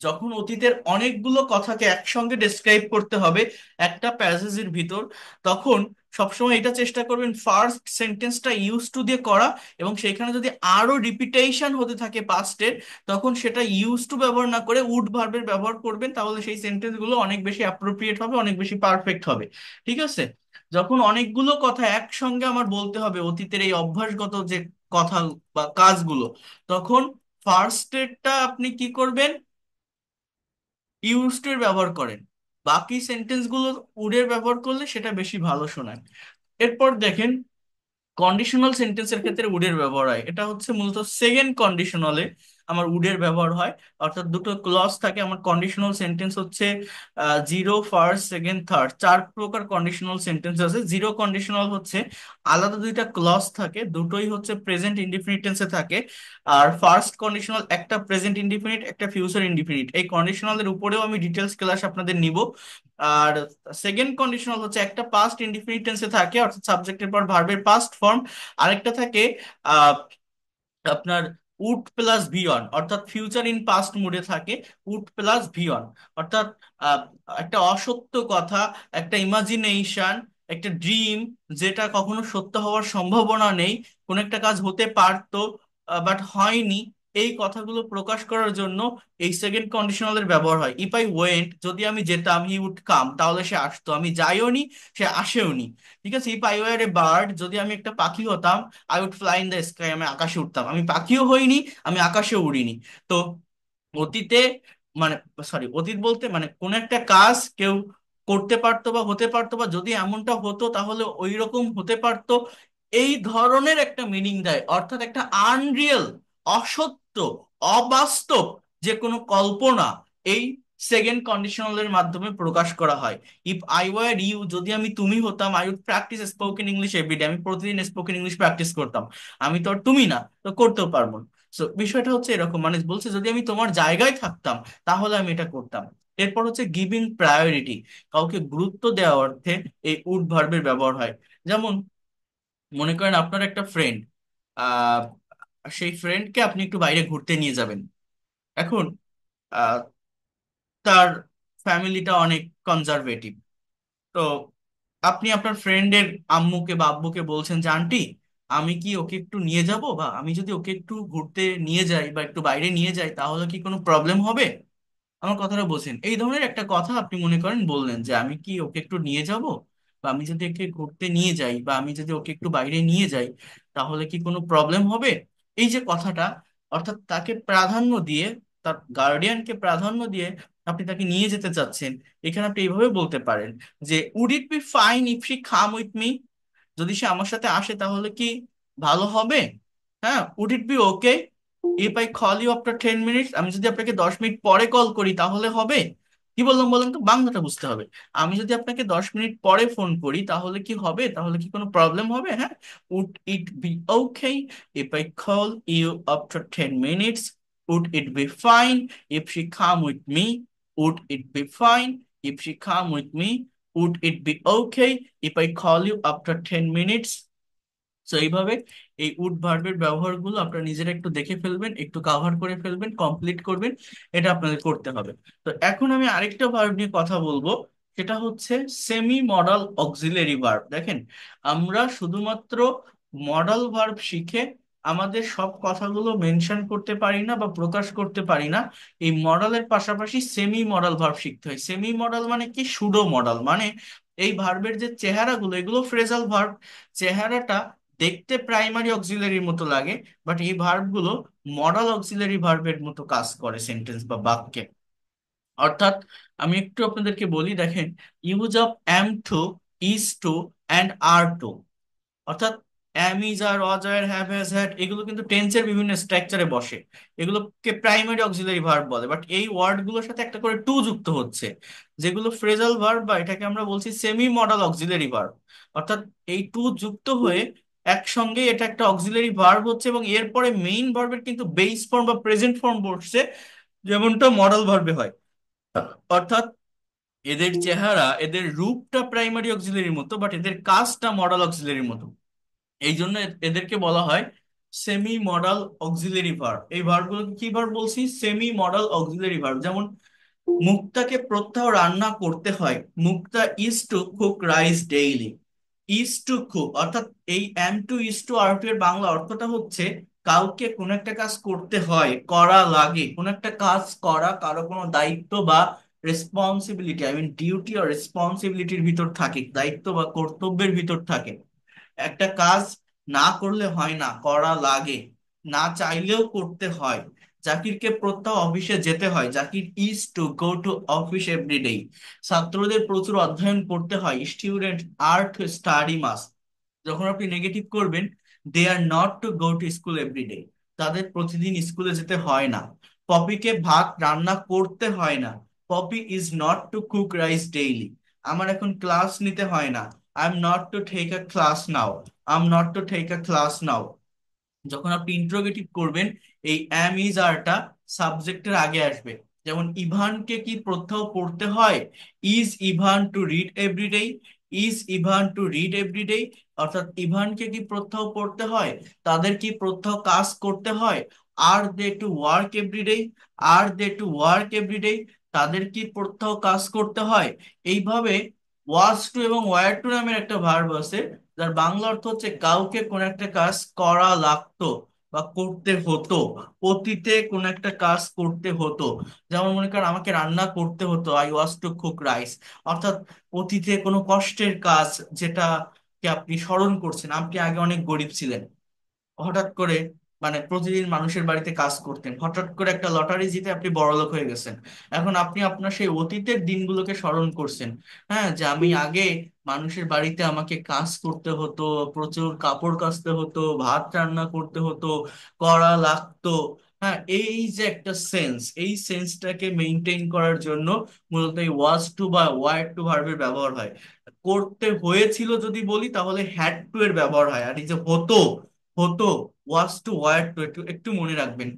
যখন অতীতের অনেকগুলো কথাকে একসঙ্গে ডেসক্রাইব করতে হবে একটা প্যাসেজের ভিতর, তখন সবসময় এটা চেষ্টা করবেন ফার্স্ট সেন্টেন্সটা ইউজ টু দিয়ে করা, এবং সেখানে যদি আরো রিপিটেশন হতে থাকে পাস্টের, তখন সেটা ইউজ টু ব্যবহার না করে উড ভার্বের ব্যবহার করবেন, তাহলে সেই সেন্টেন্সগুলো অনেক বেশি অ্যাপ্রোপ্রিয়েট হবে, অনেক বেশি পারফেক্ট হবে। ঠিক আছে? যখন অনেকগুলো কথা একসঙ্গে আমার বলতে হবে অতীতের এই অভ্যাসগত যে কথা বা কাজগুলো, তখন ফার্স্টেরটা আপনি কি করবেন? ইউজ টু এর ব্যবহার করেন। বাকি সেন্টেন্স গুলো উডের ব্যবহার করলে সেটা বেশি ভালো শোনায়। এরপর দেখেন কন্ডিশনাল সেন্টেন্সের ক্ষেত্রে উডের ব্যবহার হয়, এটা হচ্ছে মূলত সেকেন্ড কন্ডিশনালে। আমার উডের ব্যবহার হয়। অর্থাৎ দুটো ক্লজ থাকে। আমার কন্ডিশনাল সেন্টেন্স হচ্ছে জিরো, ফার্স্ট, সেকেন্ড, থার্ড, চার প্রকার কন্ডিশনাল সেন্টেন্স আছে। জিরো কন্ডিশনাল হচ্ছে আলাদা দুইটা ক্লজ থাকে, দুটোই হচ্ছে প্রেজেন্ট ইনডিফিনিট টেন্সে থাকে। আর ফার্স্ট কন্ডিশনাল একটা প্রেজেন্ট ইনডিফিনিট, একটা ফিউচার ইনডিফিনিট। এই কন্ডিশনালের উপরেও আমি ডিটেলস ক্লাস আপনাদের নিব। আর সেকেন্ড কন্ডিশনাল হচ্ছে একটা পাস্ট ইনডিফিনিট টেন্সে থাকে, অর্থাৎ সাবজেক্টের পর ভার্বের পাস্ট ফর্ম। আরেকটা থাকে আপনার উড প্লাস ভি অন, অর্থাৎ ফিউচার ইন পাস্ট মুডে থাকে উড প্লাস ভি অন। অর্থাৎ আহ, একটা অসত্য কথা, একটা ইমাজিনেশন, একটা ড্রিম, যেটা কখনো সত্য হওয়ার সম্ভাবনা নেই, কোন একটা কাজ হতে পারতো বাট হয়নি, এই কথাগুলো প্রকাশ করার জন্য এই সেকেন্ড কন্ডিশনালের ব্যবহার হয়। ইফ আই ওয়েন্ট, যদি আমি যেতাম, হি উড কাম, তাহলে সে আসতো। আমি যাইও নি, সে আসেও নি। ঠিক আছে। If I were a bird, যদি আমি একটা পাখি হতাম, I would fly in the sky, আমি আকাশে উঠতাম। আমি পাখিও হইনি, আমি আকাশেও উড়িনি। তো অতীতে, মানে সরি, অতীত বলতে মানে কোন একটা কাজ কেউ করতে পারতো বা হতে পারতো, বা যদি এমনটা হতো তাহলে ওই রকম হতে পারতো, এই ধরনের একটা মিনিং দেয়। অর্থাৎ একটা আনরিয়েল, অসত্য, অবাস্তব যে কোনো কল্পনা এই সেকেন্ড কন্ডিশনালের মাধ্যমে প্রকাশ করা হয়। ইফ আই ওয়ার ইউ, যদি আমি তুমি হতাম, I would practise spoken English everyday, আমি প্রতিদিন স্পোকেন ইংলিশ প্র্যাকটিস করতাম। আমি তো আর তুমি না, তো করতেও পারবো না। সো বিষয়টা হচ্ছে এরকম, মানে বলছে যদি আমি তোমার জায়গায় থাকতাম তাহলে আমি এটা করতাম। এরপর হচ্ছে গিভিং প্রায়োরিটি, কাউকে গুরুত্ব দেওয়া অর্থে এই উড ভার্বের ব্যবহার হয়। যেমন মনে করেন আপনার একটা ফ্রেন্ড, আহ সেই ফ্রেন্ডকে আপনি একটু বাইরে ঘুরতে নিয়ে যাবেন। এখন আহ, তার ফ্যামিলিটা অনেক কনজারভেটিভ। তো আপনি আপনার ফ্রেন্ডের আম্মুকে বা আব্বুকে বলছেন যে আন্টি, আমি কি ওকে একটু নিয়ে যাব, বা আমি যদি ওকে একটু ঘুরতে নিয়ে যাই বা একটু বাইরে নিয়ে যাই তাহলে কি কোনো প্রবলেম হবে? আমার কথাটা বলছেন, এই ধরনের একটা কথা আপনি মনে করেন বললেন যে আমি কি ওকে একটু নিয়ে যাব, বা আমি যদি ওকে ঘুরতে নিয়ে যাই, বা আমি যদি ওকে একটু বাইরে নিয়ে যাই তাহলে কি কোনো প্রবলেম হবে? এই যে কথাটা, অর্থাৎ তাকে প্রাধান্য দিয়ে, তার গার্ডিয়ানকে প্রাধান্য দিয়ে আপনি তাকে নিয়ে যেতে চাচ্ছেন। এখানে আপনি এইভাবে বলতে পারেন যে would it be fine if she come with me, যদি সে আমার সাথে আসে তাহলে কি ভালো হবে? হ্যাঁ, would it be okay if I call you after 10 minutes, আমি যদি আপনাকে 10 মিনিট পরে কল করি তাহলে হবে? কি বললাম বলেন তো, বাংলাটা বুঝতে হবে। আমি যদি আপনাকে 10 মিনিট পরে ফোন করি তাহলে কি হবে? তাহলে কি কোনো প্রবলেম হবে? হ্যাঁ, would it be okay if I call you after 10 minutes, would it be fine if she come with me, would it be fine if she come with me, would it be okay if I call you after 10 minutes. তো এইভাবে এই would ভার্বের ব্যবহারগুলো আপনারা নিজেরা একটু দেখে ফেলবেন, একটু কাভার করে ফেলবেন, কমপ্লিট করবেন। এটা আপনাদের করতে হবে। তো এখন আমি আরেকটা ভার্ব নিয়ে কথা বলবো, সেটা হচ্ছে সেমি মডাল অক্সিলারি ভার্ব। দেখেন, আমরা শুধুমাত্র মডাল ভার্ব শিখে আমাদের সব কথাগুলো মেনশন করতে পারি না বা প্রকাশ করতে পারি না। এই মডালের পাশাপাশি সেমি মডাল ভার্ব শিখতে হয়। সেমি মডাল মানে কি? সুডো মডাল মানে এই ভার্বের যে চেহারাগুলো, এগুলো ফ্রেজাল ভার্ব, চেহারাটা দেখতে প্রাইমারি অক্সিলারির মতো লাগে, বাট এই ভার্বগুলো মডাল অক্সিলারি ভার্বের মতো কাজ করে সেন্টেন্স বা বাক্যে। অর্থাৎ আমি একটু আপনাদেরকে বলি, দেখেন, use of am to, is to, and are to, অর্থাৎ am, is, are, was, are, have, has, had, এগুলো কিন্তু টেন্সের বিভিন্ন স্ট্রাকচারে বসে। এগুলোকে প্রাইমারি অক্সিলারি ভার্ব বলে, বাট এই ওয়ার্ডগুলোর সাথে একটা করে টু যুক্ত হচ্ছে, যেগুলো ফ্রেজাল ভার্ব, বা এটাকে আমরা বলছি সেমি মডাল অক্সিলারি ভার্ব। অর্থাৎ এই টু যুক্ত হয়ে একসঙ্গে এটা একটা অক্সিলারি ভার্ব হচ্ছে, এবং এরপরে মেইন ভার্বের কিন্তু বেস ফর্ম বা প্রেজেন্ট ফর্ম বসছে, যেমনটা মডাল ভার্বে হয়। অর্থাৎ এদের চেহারা, এদের রূপটা প্রাইমারি অক্সিলারির মতো, বাট এদের কাজটা মডাল অক্সিলারির মতো। এই জন্য এদেরকে বলা হয় সেমি মডাল অক্সিলারি ভার্ব। এই ভার্বগুলোকে কি ভার্ব বলছি? Semi modal auxiliary verb. যেমন মুক্তাকে প্রত্যহ রান্না করতে হয়, Mukta is to cook rice daily. Is to cook, অর্থাৎ এই am to is to are to এর বাংলা অর্থটা হচ্ছে কাউকে কোন একটা কাজ করতে হয়, করা লাগে, কোন একটা কাজ করা, কারো কোনো দায়িত্ব বা রেসপন্সিবিলিটি, আই মিন ডিউটি আর রেসপন্সিবিলিটির ভিতর থাকে, দায়িত্ব বা কর্তব্যের ভিতর থাকে। একটা কাজ না করলে হয় না, করা লাগে, না চাইলেও করতে হয়। জাকিরকে প্রত্যহ অফিসে যেতে হয়, Zakir is to go to office everyday. ছাত্রদের প্রচুর অধ্যয়ন করতে হয়, student are to study must. যখন আপনি নেগেটিভ করবেন, they are not to go to school everyday, তাদের প্রতিদিন স্কুলে যেতে হয় না। পপিকে ভাত রান্না করতে হয় না। Popy is not to cook rice daily. আমার এখন ক্লাস নিতে হয় না। I am not to take a class now. I am not to take a class now. যখন আপনি ইন্ট্রোগেটিভ করবেন, এই অ্যাম ইজ আরটা সাবজেক্টের আগে আসবে। যেমন ইভানকে কি প্রত্যহ পড়তে হয়? Is Evan to read everyday? Is Evan to read everyday? অর্থাৎ ইভানকে কি প্রত্যহ পড়তে হয়? তাদের কি প্রত্যহ কাজ করতে হয়? Are they to work everyday? Are they to work everyday? তাদের কি প্রত্যহ কাজ করতে হয়? এইভাবে ওয়াজ টু এবং ওয়্যার টু নামের একটা ভার্ব আছে, যার বাংলা অর্থ হচ্ছে কাউকে কোন একটা কাজ করা লাগতো বা করতে হতো। অতীতে কোন একটা কাজ করতে হতো। যেমন মনে করেন আমাকে রান্না করতে হতো, I was to cook rice. অর্থাৎ অতীতে কোনো কষ্টের কাজ, যেটাকে আপনি স্মরণ করছেন। আপনি আগে অনেক গরিব ছিলেন, হঠাৎ করে মানে প্রতিদিন মানুষের বাড়িতে কাজ করতেন, হঠাৎ করে একটা লটারি জিতে আপনি বড়লোক হয়ে গেছেন। এখন আপনি আপনার সেই অতীতের দিনগুলোকে স্মরণ করছেন। হ্যাঁ, যে আমি আগে মানুষের বাড়িতে আমাকে কাজ করতে হতো, প্রচুর কাপড় কাচতে হতো, ভাত রান্না করতে হতো, করা লাগতো। হ্যাঁ, এই যে একটা সেন্স, এই সেন্সটাকে মেনটেন করার জন্য মূলত এই ওয়াজ টু বা ওয়ার টু ভার্বের ব্যবহার হয়। করতে হয়েছিল যদি বলি তাহলে হ্যাড টু এর ব্যবহার হয়। আর এই যে হতো, হতো, ওয়াজ টু ওয়ার টু, একটু একটু মনে রাখবেন।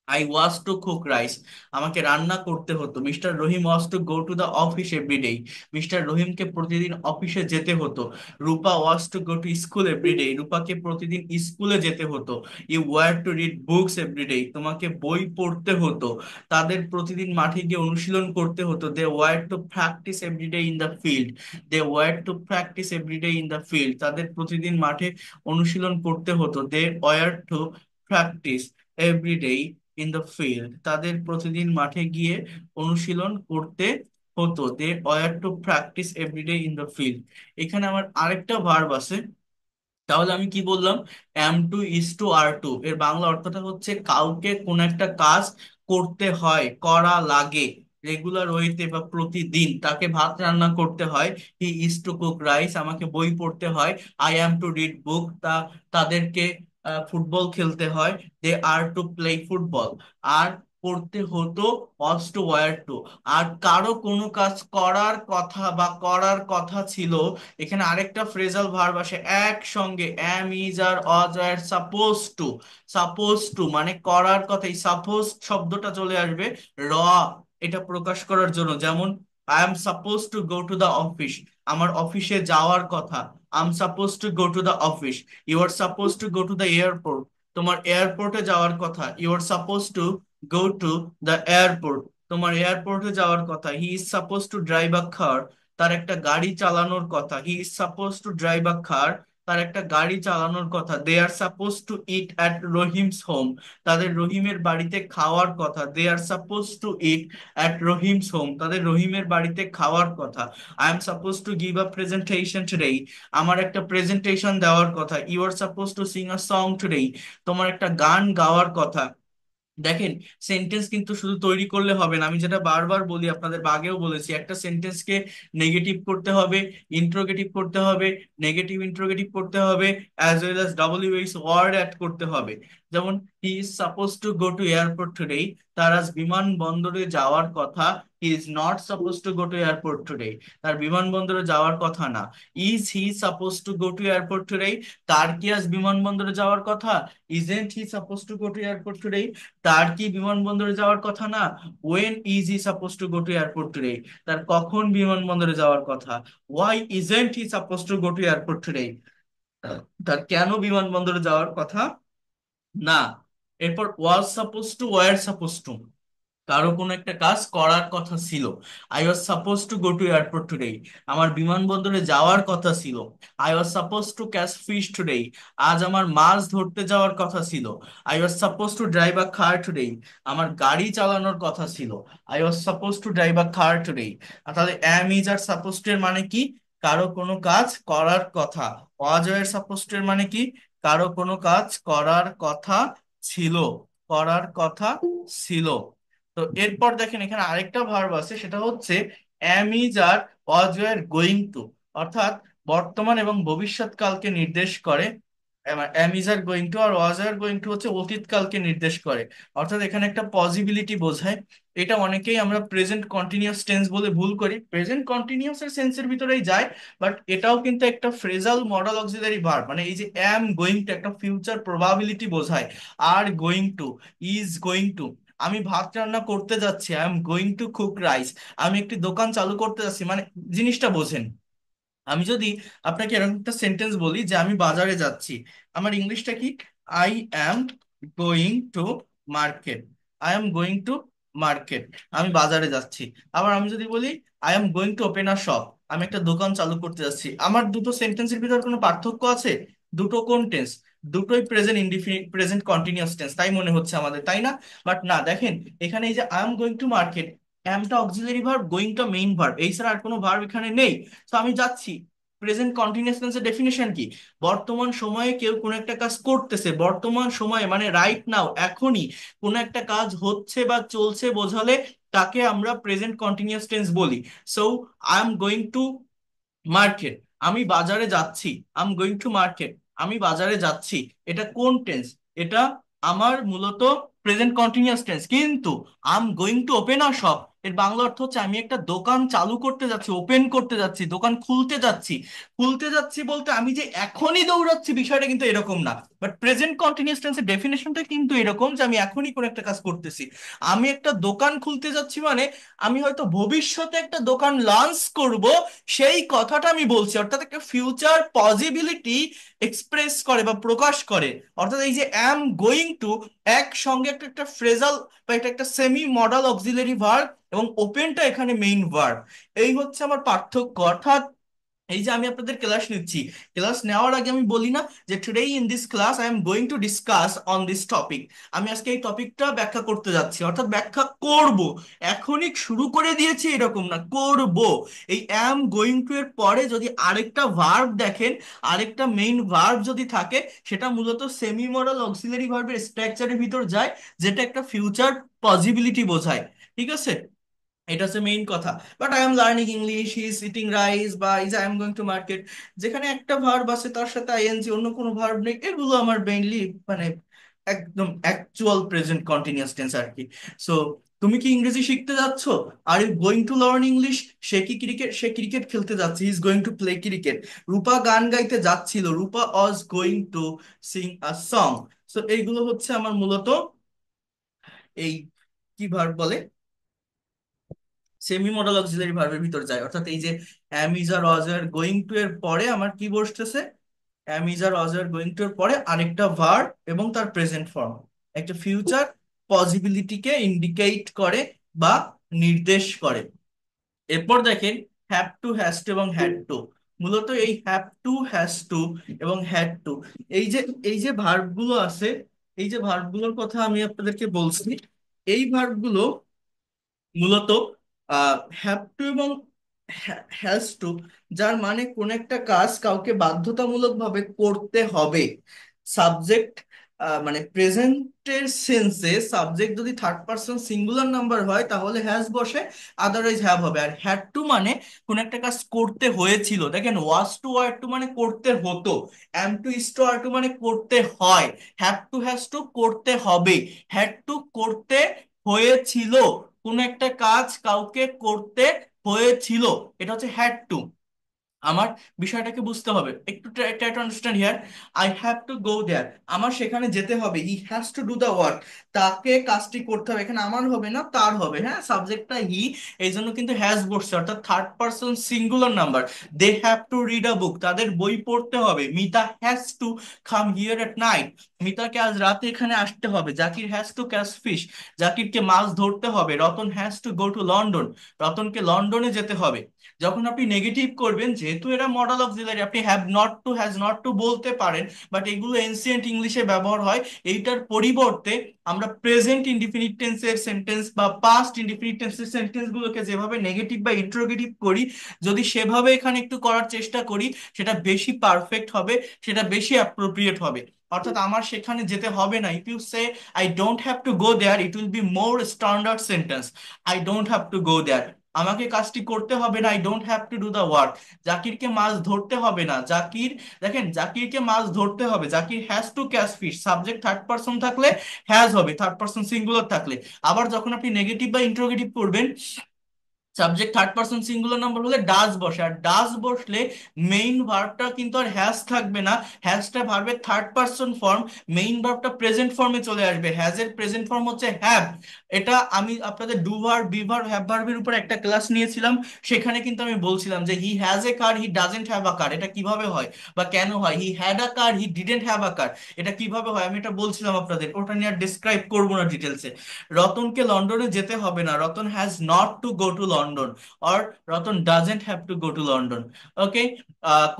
I was to cook rice, আমাকে রান্না করতে হতো। Mister Rahim was to go to the office everyday, mister রহিমকে প্রতিদিন অফিসে যেতে হতো। Rupa was to go to school everyday, রূপাকে প্রতিদিন স্কুলে যেতে হতো। You were to read books everyday, তোমাকে বই পড়তে হতো। তাদের প্রতিদিন মাঠে গিয়ে অনুশীলন করতে হতো। They were to practise everyday in the field, they were to practise everyday in the field, তাদের প্রতিদিন মাঠে অনুশীলন করতে হতো। They were to practise everyday in the field, তাদের প্রতিদিন মাঠে গিয়ে অনুশীলন করতে হতো। They were to practise everyday in the field. এখানে আমার আরেকটা ভার্ব আছে। তাহলে আমি কি বললাম? Am to is to are to এর বাংলা অর্থটা হচ্ছে কাউকে কোন একটা কাজ করতে হয়, করা লাগে। রেগুলার ওয়েতে বা প্রতিদিন তাকে ভাত রান্না করতে হয়। He is to cook rice, আমাকে বই পড়তে হয়। আই অ্যাম টু রিড বুক, তাদেরকে ফুটবল খেলতে হয়। দে আর টু প্লে ফুটবল। আর পড়তে হতো ওয়াজ টু ওয়্যার টু। আর কারো কোনো কাজ করার কথা বা করার কথা ছিল, এখানে আরেকটা ফ্রেজাল ভার্ব আসে একসঙ্গে, অ্যাম ইজ আর ওয়াজ আর সাপোজ টু। সাপোজ টু মানে করার কথা, এই সাপোজ শব্দটা চলে আসবে র এটা প্রকাশ করার জন্য। যেমন I am suppose to go to the office, আমার অফিসে যাওয়ার কথা। I am suppose to go to the office. You are suppose to go to the airport, তোমার এয়ারপোর্টে যাওয়ার কথা। You are suppose to go to the airport, তোমার এয়ারপোর্টে যাওয়ার কথা। He is suppose to drive a car, তার একটা গাড়ি চালানোর কথা। He is suppose to drive a car, তার একটা গাড়ি চালানোর কথা। They are suppose to eat at Rahim's home, তাদের রহিমের বাড়িতে খাওয়ার কথা। They are suppose to eat at Rahim's home, তাদের রহিমের বাড়িতে খাওয়ার কথা। I am suppose to give a presentation today, আমার একটা প্রেজেন্টেশন দেওয়ার কথা। You are suppose to sing a song today, তোমার একটা গান গাওয়ার কথা। দেখেন, সেন্টেন্স কিন্তু শুধু তৈরি করলে হবে না। আমি যেটা বারবার বলি, আপনাদের আগেও বলেছি, একটা সেন্টেন্সকে নেগেটিভ করতে হবে, ইন্ট্রোগেটিভ করতে হবে, নেগেটিভ ইন্ট্রোগেটিভ করতে হবে, as well as WH word add করতে হবে। যেমন he is suppose to go to airport today, তার আজ বিমানবন্দরে যাওয়ার কথা। He is not suppose to go to airport today, তার বিমানবন্দরে যাওয়ার কথা না। Is he suppose to go to airport today, তার কি আজ বিমানবন্দরে যাওয়ার কথা? Isn't he suppose to go to airport today, তার কি বিমানবন্দরে যাওয়ার কথা না? When is he suppose to go to airport today, তার কখন বিমানবন্দরে যাওয়ার কথা? Y isn't he suppose to go to airport today, তার কেন বিমানবন্দরে যাওয়ার কথা না? এরপর ওয়াজ suppose two, war suppose two, কারো কোনো একটা কাজ করার কথা ছিল। I was suppose to go to airport today, আমার বিমানবন্দরে যাওয়ার কথা ছিল। I was suppose two catch fish today, আজ আমার মাছ ধরতে যাওয়ার কথা ছিল। I was suppose to drive a car today, আমার গাড়ি চালানোর কথা ছিল। I was suppose to drive a car today. তাহলে am is are suppose to এর মানে কি? কারো কোনো কাজ করার কথা। ওয়াজ এর সাপোজ টু এর মানে কি? কারো কোনো কাজ করার কথা ছিল, করার কথা ছিল। তো এরপর দেখেন এখানে আরেকটা ভার্ব আছে, সেটা হচ্ছে am is are was were going to, অর্থাৎ বর্তমান এবং ভবিষ্যৎ কালকে নির্দেশ করে। Am is are going to আর ওয়াজ আর গোয়িং টু হচ্ছে অতীতকালকে নির্দেশ করে, অর্থাৎ এখানে একটা পসিবিলিটি বোঝায়। এটা অনেকেই আমরা প্রেজেন্ট কন্টিনিউয়াস টেন্স বলে ভুল করি, প্রেজেন্ট কন্টিনিউয়াস এর সেন্সের ভিতরেই যায়, বাট এটাও কিন্তু একটা ফ্রেজাল মডাল অক্সিলারি ভার্ব, মানে এই যে অ্যাম গোয়িং টু একটা ফিউচার প্রবাবিলিটি বোঝায়। আর going two, is going to, আমি ভাত রান্না করতে যাচ্ছি, I am going two cook rice, আমি একটি দোকান চালু করতে যাচ্ছি, মানে জিনিসটা বোঝেন। আমি যদি আপনাকে এরকম একটা সেন্টেন্স বলি যে আমি বাজারে যাচ্ছি, আমার ইংলিশটা কি? I am going to market, I am going to market, আমি বাজারে যাচ্ছি। আবার আমি যদি বলি I am going to open a shop, আমি একটা দোকান চালু করতে যাচ্ছি, আমার দুটো সেন্টেন্সের ভিতর কোনো পার্থক্য আছে? দুটো কোন টেন্স? দুটোই present indefinite, present continuous tense তাই মনে হচ্ছে আমাদের, তাই না? বাট না, দেখেন এখানে এই যে I am going to market, অ্যামটা অক্সিলারি ভার্ব, গোয়িংটা মেইন ভার্ব, এই ছাড়া আর কোনো ভার্ব এখানে নেই। তো আমি যাচ্ছি, প্রেজেন্ট কন্টিনিউয়াস টেন্সের ডেফিনেশন কি? বর্তমান সময়ে কেউ কোনো একটা কাজ করতেছে, বর্তমান সময়ে মানে রাইট নাও, এখনই কোনো একটা কাজ হচ্ছে বা চলছে বোঝালে তাকে আমরা প্রেজেন্ট কন্টিনিউয়াস টেন্স বলি। So I am going to market, আমি বাজারে যাচ্ছি, I am going to market, আমি বাজারে যাচ্ছি। এটা কোন টেন্স? এটা আমার মূলত প্রেজেন্ট কন্টিনিউয়াস টেন্স। কিন্তু I am going to open a shop, এর বাংলা অর্থ হচ্ছে আমি একটা দোকান চালু করতে যাচ্ছি, ওপেন করতে যাচ্ছি, দোকান খুলতে যাচ্ছি। খুলতে যাচ্ছি বলতে আমি যে এখনই দৌড়াচ্ছি বিষয়টা কিন্তু এরকম না, বাট প্রেজেন্ট কন্টিনিউয়াস টেন্সের ডেফিনেশনটা কিন্তু এরকম যে আমি এখনই কোনো একটা কাজ করতেছি। আমি একটা দোকান খুলতে যাচ্ছি মানে আমি হয়তো ভবিষ্যতে একটা দোকান লঞ্চ করব, সেই কথাটা আমি বলছি, অর্থাৎ একটা ফিউচার পসিবিলিটি এক্সপ্রেস করে বা প্রকাশ করে। অর্থাৎ এই যে অ্যাম গোয়িং টু একসঙ্গে একটা একটা ফ্রেজাল বা এটা একটা সেমি মডাল অক্সিলারি ভার্ব, এবং ওপেনটা এখানে মেইন ভার্ব। এই হচ্ছে আমার পার্থক্য। অর্থাৎ এই যে আমি আপনাদের ক্লাস নিচ্ছি, ক্লাস নেওয়ার আগে আমি বলি না যে today in this class I am going to discuss on this topic, আমি আজকে এই টপিকটা ব্যাখ্যা করতে যাচ্ছি, অর্থাৎ ব্যাখ্যা করব। এখনই শুরু করে দিয়েছি এরকম না, করব। এই অ্যাম গোয়িং টু এর পরে যদি আরেকটা ভার্ব দেখেন, আরেকটা মেইন ভার্ব যদি থাকে, সেটা মূলত সেমি মডাল অক্সিলারি ভার্বের স্ট্রাকচারের ভিতর যায়, যেটা একটা ফিউচার পসিবিলিটি বোঝায়। ঠিক আছে, এটা হচ্ছে মেইন কথা। But I am learning English, he is eating rice, বা is I am going to market, যেখানে একটা ভার্ব আছে তার সাথে আইএনজি, অন্য কোনো ভার্ব নেই, এগুলো আমার মেইনলি মানে একদম অ্যাকচুয়াল প্রেজেন্ট কন্টিনিউয়াস টেন্স আর কি। সো তুমি কি ইংরেজি শিখতে যাচ্ছ? Are you going to learn English? Say cricket খেলতে যাচ্ছে, he is going to play cricket. রূপা গান গাইতে যাচ্ছিল, রূপা was going to sing a song. So এইগুলো হচ্ছে আমার মূলত এই কি ভার্ব বলে, সেমি মডাল অক্সিলারি ভার্বের ভিতর যায়। অর্থাৎ এই যে am is are was R going to এর পরে আমার কি বসতেছে? Am is are was R going to এর পরে আরেকটা ভার্ব এবং তার প্রেজেন্ট ফর্ম, একটা ফিউচার পসিবিলিটিকে ইন্ডিকেট করে বা নির্দেশ করে। এরপর দেখেন হ্যাভ টু, হ্যাজ টু এবং হ্যাড টু। মূলত এই হ্যাভ টু, হ্যাজ টু এবং হ্যাড টু, এই যে এই যে ভার্ব গুলো আছে, এই যে ভার্ব গুলোর কথা আমি আপনাদেরকে বলছি, এই ভার্ব গুলো মূলত হ্যাভ টু এবং হ্যাজ টু, যার মানে কোন একটা কাজ কাউকে বাধ্যতামূলক ভাবে করতে হবে। সাবজেক্ট মানে প্রেজেন্টের সেন্সে সাবজেক্ট যদি থার্ড পার্সন সিঙ্গুলার নাম্বার হয় তাহলে হ্যাজ বসে, আদারওয়াইজ হ্যাভ হবে। আর হ্যাড টু মানে কোন একটা কাজ করতে হয়েছিল, দেখেন ওয়াজ টু ওয়ার টু মানে করতে হতো, am to is to are to মানে করতে হয়, হ্যাভ টু হ্যাজ টু করতে হবে, হ্যাড টু করতে হয়েছিল, কোন একটা কাজ কাউকে করতে হয়েছিল, এটা হচ্ছে হ্যাড টু। আমার বিষয়টাকে বুঝতে হবে একটু, try to understand here. I have to go there, আমার সেখানে যেতে হবে। He has to do the work, তাকে কাজটি করতে হবে, এখানে আমার হবে না তার হবে, হ্যাঁ সাবজেক্টটা হি, এই জন্য কিন্তু হ্যাজ বসছে, অর্থাৎ third person singular number. They have to read a book, তাদের বই পড়তে হবে। Mita has to come here at night, মিতাকে আজ রাতে এখানে আসতে হবে। Zakir has to catch fish, জাকিরকে মাছ ধরতে হবে। Ratan has to go to London, রতনকে লন্ডনে যেতে হবে। যখন আপনি নেগেটিভ করবেন, যেহেতু এরা মডেল অক্সিলারি, আপনি have not to, has not to বলতে পারেন, বাট এগুলো এনসিয়েন্ট ইংলিশে ব্যবহার হয়। এইটার পরিবর্তে আমরা প্রেজেন্ট ইনডিফিনিট টেন্সের সেন্টেন্স বা পাস্ট ইনডিফিনিট টেন্সের সেন্টেন্স গুলোকে যেভাবে নেগেটিভ বা ইন্টারোগেটিভ করি, যদি সেভাবে এখানে একটু করার চেষ্টা করি, সেটা বেশি পারফেক্ট হবে, সেটা বেশি অ্যাপ্রোপ্রিয়েট হবে। অর্থাৎ আমার সেখানে যেতে হবে না, if you say I don't have to go there, it will be more standard sentence. I don't have to go there, আমাকে কাজটি করতে হবে না, I don't have to do the work. জাকিরকে মাছ ধরতে হবে না, জাকির, দেখেন জাকিরকে মাছ ধরতে হবে, Zakir has to catch fish, subject third person থাকলে হ্যাজ হবে, থার্ড পারসন সিঙ্গুলার থাকলে। আবার যখন আপনি নেগেটিভ বা ইন্টারোগেটিভ করবেন, subject third person singular number হলে ডাজ বসে, আর ডাজ বসলে মেইন ভার্বটা কিন্তু আর হ্যাজ থাকবে না, হ্যাজটা ভার্বের থার্ড পারসন ফর্ম, মেইন ভার্বটা প্রেজেন্ট ফর্মে চলে আসবে, হ্যাজ এর প্রেজেন্ট ফর্ম হচ্ছে হ্যাভ। এটা আমি আপনাদের do verb, be verb, have ভার্বের উপর একটা ক্লাস নিয়েছিলাম, সেখানে কিন্তু আমি বলছিলাম যে he has a car, he doesn't have a car, এটা কিভাবে হয় বা কেন হয়, he had a car, he didn't have a car, এটা কিভাবে হয়, আমি এটা বলছিলাম আপনাদের, ওটা নিয়ে আর ডিসক্রাইব করবো না ডিটেলসে। রতনকে লন্ডনে যেতে হবে না, Ratan has not to go to London, or Ratan doesn't have to go to London. Okay,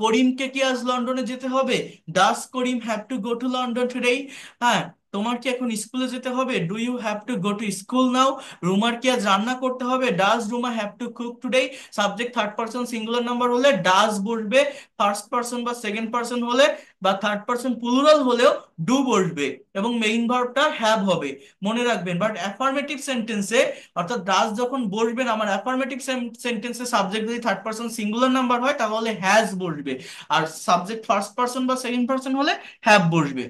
করিমকে কি আজ লন্ডনে যেতে হবে? Does Karim have to go to London today? হ্যাঁ, তোমার কি এখন স্কুলে যেতে হবে? Do you have to go to school now? রুমার কি আজ রান্না করতে হবে? Does Ruma have to cook today? Subject third person singular number হলে ডাজ বসবে, ফার্স্ট পারসন বা সেকেন্ড পারসন হলে বা থার্ড পারসন প্লুরাল হলেও ডু বসবে, এবং মেইন ভার্বটা হ্যাভ হবে, মনে রাখবেন। বাট অ্যাফার্মেটিভ সেন্টেন্সে, অর্থাৎ ডাজ যখন বসবেন, আমার অ্যাফার্মেটিভ সেন্টেন্সে সাবজেক্ট যদি থার্ড পারসন সিঙ্গুলার নাম্বার হয় তাহলে হ্যাজ বসবে, আর সাবজেক্ট ফার্স্ট পারসন বা সেকেন্ড পারসন হলে হ্যাভ বসবে।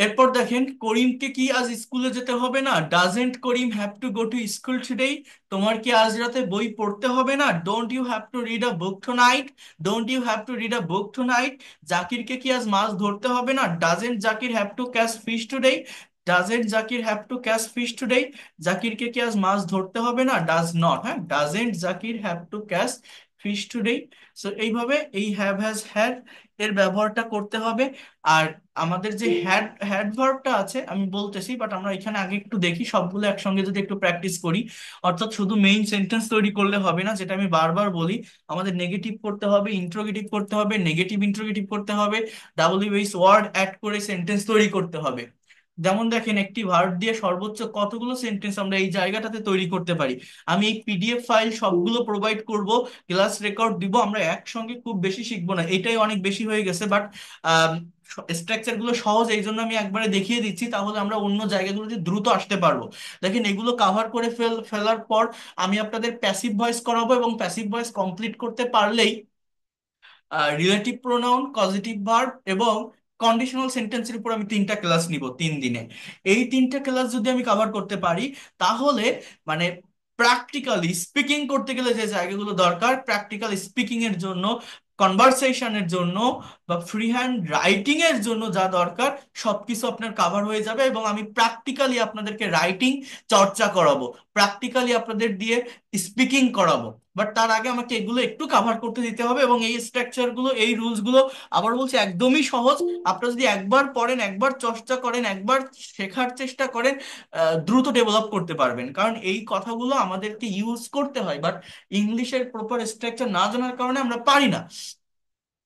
এরপর দেখেন, করিমকে কি আজ স্কুলে যেতে হবে না? Doesn't Karim have to go to school today? তোমার কি আজ রাতে বই পড়তে হবে না? Don't you have to read a book tonight? Don't you have to read a book tonight? জাকিরকে কি আজ মাছ ধরতে হবে না? Doesn't Zakir have to catch fish today? Doesn't Zakir have to catch fish today? জাকিরকে কি আজ মাছ ধরতে হবে না? ডাজ নট, হ্যাঁ, doesn't Zakir have to catch fish today. So এইভাবে এই হ্যাভ হ্যাজ হ্যাড এর ব্যবহারটা করতে হবে। আর আমাদের যে হ্যাড হ্যাড ভার্বটা আছে আমি বলতেছি, বাট আমরা এখানে আগে একটু দেখি সবগুলো একসঙ্গে যদি একটু প্র্যাকটিস করি। অর্থাৎ শুধু মেইন সেন্টেন্স তৈরি করলে হবে না, যেটা আমি বারবার বলি, আমাদের নেগেটিভ করতে হবে, ইন্ট্রোগেটিভ করতে হবে, নেগেটিভ ইন্ট্রোগেটিভ করতে হবে, ডাব্লিউএইচ ওয়ার্ড অ্যাড করে সেন্টেন্স তৈরি করতে হবে। যেমন দেখেন, একটি ভার্ব দিয়ে সর্বোচ্চ কতগুলো সেন্টেন্স আমরা এই জায়গাটাতে তৈরি করতে পারি। আমি এই পিডিএফ ফাইল সবগুলো প্রোভাইড করব, ক্লাস রেকর্ড দিব, আমরা একসঙ্গে খুব বেশি শিখবো না, এটাই অনেক বেশি হয়ে গেছে, বাট স্ট্রাকচার গুলো সহজ, এই জন্য আমি একবারে দেখিয়ে দিচ্ছি, তাহলে আমরা অন্য জায়গাগুলোতে দ্রুত আসতে পারবো। দেখেন, এগুলো কাভার করে ফেলার পর আমি আপনাদের প্যাসিভ ভয়েস করাবো, এবং প্যাসিভ ভয়েস কমপ্লিট করতে পারলেই রিলেটিভ প্রোনাউন, পজিটিভ ভার্ব এবং কন্ডিশনাল সেন্টেন্সের উপর আমি 3টা ক্লাস নিব 3 দিনে। এই 3টা ক্লাস যদি আমি কভার করতে পারি, তাহলে মানে প্র্যাকটিক্যালি স্পিকিং করতে গেলে যে জায়গাগুলো দরকার, প্র্যাকটিক্যাল স্পিকিং এর জন্য, কনভারসেশনের জন্য বা ফ্রি হ্যান্ড রাইটিং এর জন্য যা দরকার, সবকিছু আপনার কাভার হয়ে যাবে, এবং আমি প্র্যাকটিক্যালি আপনাদেরকে রাইটিং চর্চা করাবো, প্র্যাকটিক্যালি আপনাদের দিয়ে স্পিকিং করাবো। বাট তার আগে আমাকে এগুলো একটু কাভার করতে দিতে হবে, এবং এই স্ট্রাকচার গুলো, এই রুলস গুলো, আবার বলছি, একদমই সহজ। আপনারা যদি একবার পড়েন, একবার চর্চা করেন, একবার শেখার চেষ্টা করেন, দ্রুত ডেভেলপ করতে পারবেন, কারণ এই কথাগুলো আমাদেরকে ইউজ করতে হয়, বাট ইংলিশের প্রপার স্ট্রাকচার না জানার কারণে আমরা পারি না।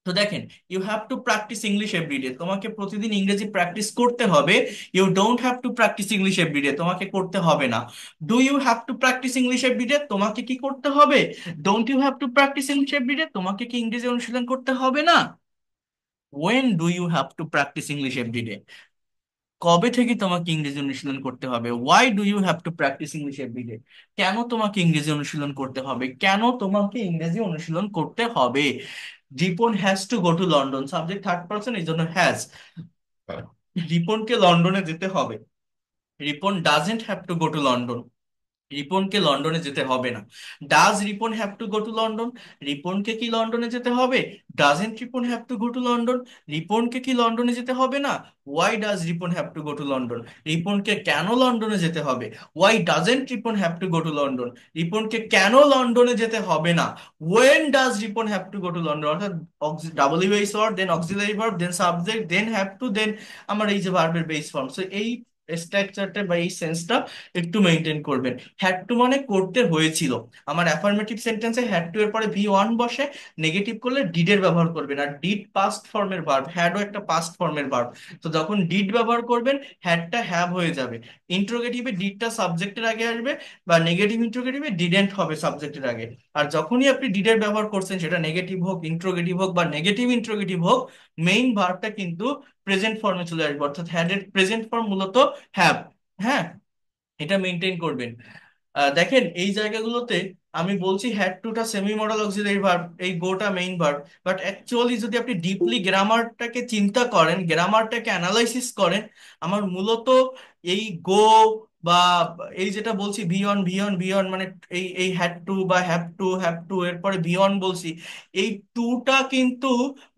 তো দেখেন, you have to practise English everyday, তোমাকে প্রতিদিন ইংরেজি প্র্যাকটিস করতে হবে। You don't have to practise English everyday, তোমাকে করতে হবে না। Do you have to practise English everyday, তোমাকে কি করতে হবে? Don't you have to practise English everyday, তোমাকে কি ইংরেজি অনুশীলন করতে হবে না? When do you have to practise English everyday, কবে থেকে তোমাকে ইংরেজি অনুশীলন করতে হবে? Why do you have to practise English everyday, কেন তোমাকে ইংরেজি অনুশীলন করতে হবে, কেন তোমাকে ইংরেজি অনুশীলন করতে হবে? Ripon has to go to London, subject third person, এই জন্য হ্যাজ। রিপনকে লন্ডনে যেতে হবে। Ripon doesn't have to go to London, রিপনকে লন্ডনে যেতে হবে না। Does Ripon have to go to London, রিপনকে কি লন্ডনে যেতে হবে? Doesn't Ripon have to go to London, রিপনকে কি লন্ডনে যেতে হবে না? Why does Ripon have to go to London, রিপনকে কেন লন্ডনে যেতে হবে? Y doesn't Ripon have to go to London, রিপনকে কেন লন্ডনে যেতে হবে না? When does Ripon have to go to London, অর্থাৎ WH word, then auxiliary verb, then subject, then have to, then আমার এই যে ভার্বের বেস ফর্ম। সো এই স্ট্রাকচারটা বা এই সেন্সটা একটু মেনটেন করবেন। হ্যাড টু মানে করতে হয়েছিল, আমার অ্যাফার্মেটিভ সেন্টেন্সে হ্যাড টু এর পরে ভি ওয়ান বসে, নেগেটিভ করলে ডিডের ব্যবহার করবেন, আর ডিড পাস্ট ফর্মের ভার্ব, হ্যাডও একটা পাস্ট ফর্মের ভার্ব, তো যখন ডিড ব্যবহার করবেন হ্যাডটা হ্যাভ হয়ে যাবে। ইন্ট্রোগেটিভে ডিডটা সাবজেক্টের আগে আসবে, বা নেগেটিভ ইন্ট্রোগেটিভে ডিডেন্ট হবে সাবজেক্টের আগে। আর যখনই আপনি ডিডের ব্যবহার করছেন, সেটা নেগেটিভ হোক, ইন্ট্রোগেটিভ হোক বা নেগেটিভ ইন্ট্রোগেটিভ হোক, মেইন ভার্বটা কিন্তু প্রেজেন্ট ফর্মে চলে আসবে, অর্থাৎ হ্যাড এর প্রেজেন্ট ফর্ম মূলত হ্যাভ। হ্যাঁ, এটা মেনটেন করবেন। দেখেন এই জায়গাগুলোতে আমি বলছি হ্যাড টুটা সেমি মডাল অক্সিলারি ভার্ব, এই গোটা মেইন ভার্ব, বাট অ্যাকচুয়ালি যদি আপনি ডিপলি গ্রামারটাকে চিন্তা করেন, গ্রামারটাকে অ্যানালাইসিস করেন, আমার মূলত এই গো বা এই যেটা বলছি ভি অন মানে এই এই হ্যাড টু বা হ্যাভ টু এরপরে ভি অন বলছি, এই টুটা কিন্তু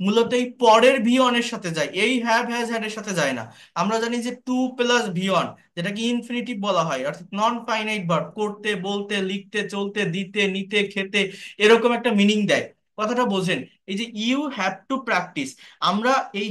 মূলত এই পরের ভি অনের সাথে যায়, এই হ্যাজ হ্যাড এর সাথে যায় না। আমরা জানি যে টু প্লাস ভি অন, যেটাকে ইনফিনিটিভ বলা হয়, অর্থাৎ নন ফাইনাইট ভার্ব, করতে বলতে লিখতে চলতে দিতে নিতে খেতে, এরকম একটা মিনিং দেয়। কথাটা বোঝেন? এই যে ইউ হ্যাভ টু প্র্যাকটিস, আমরা এই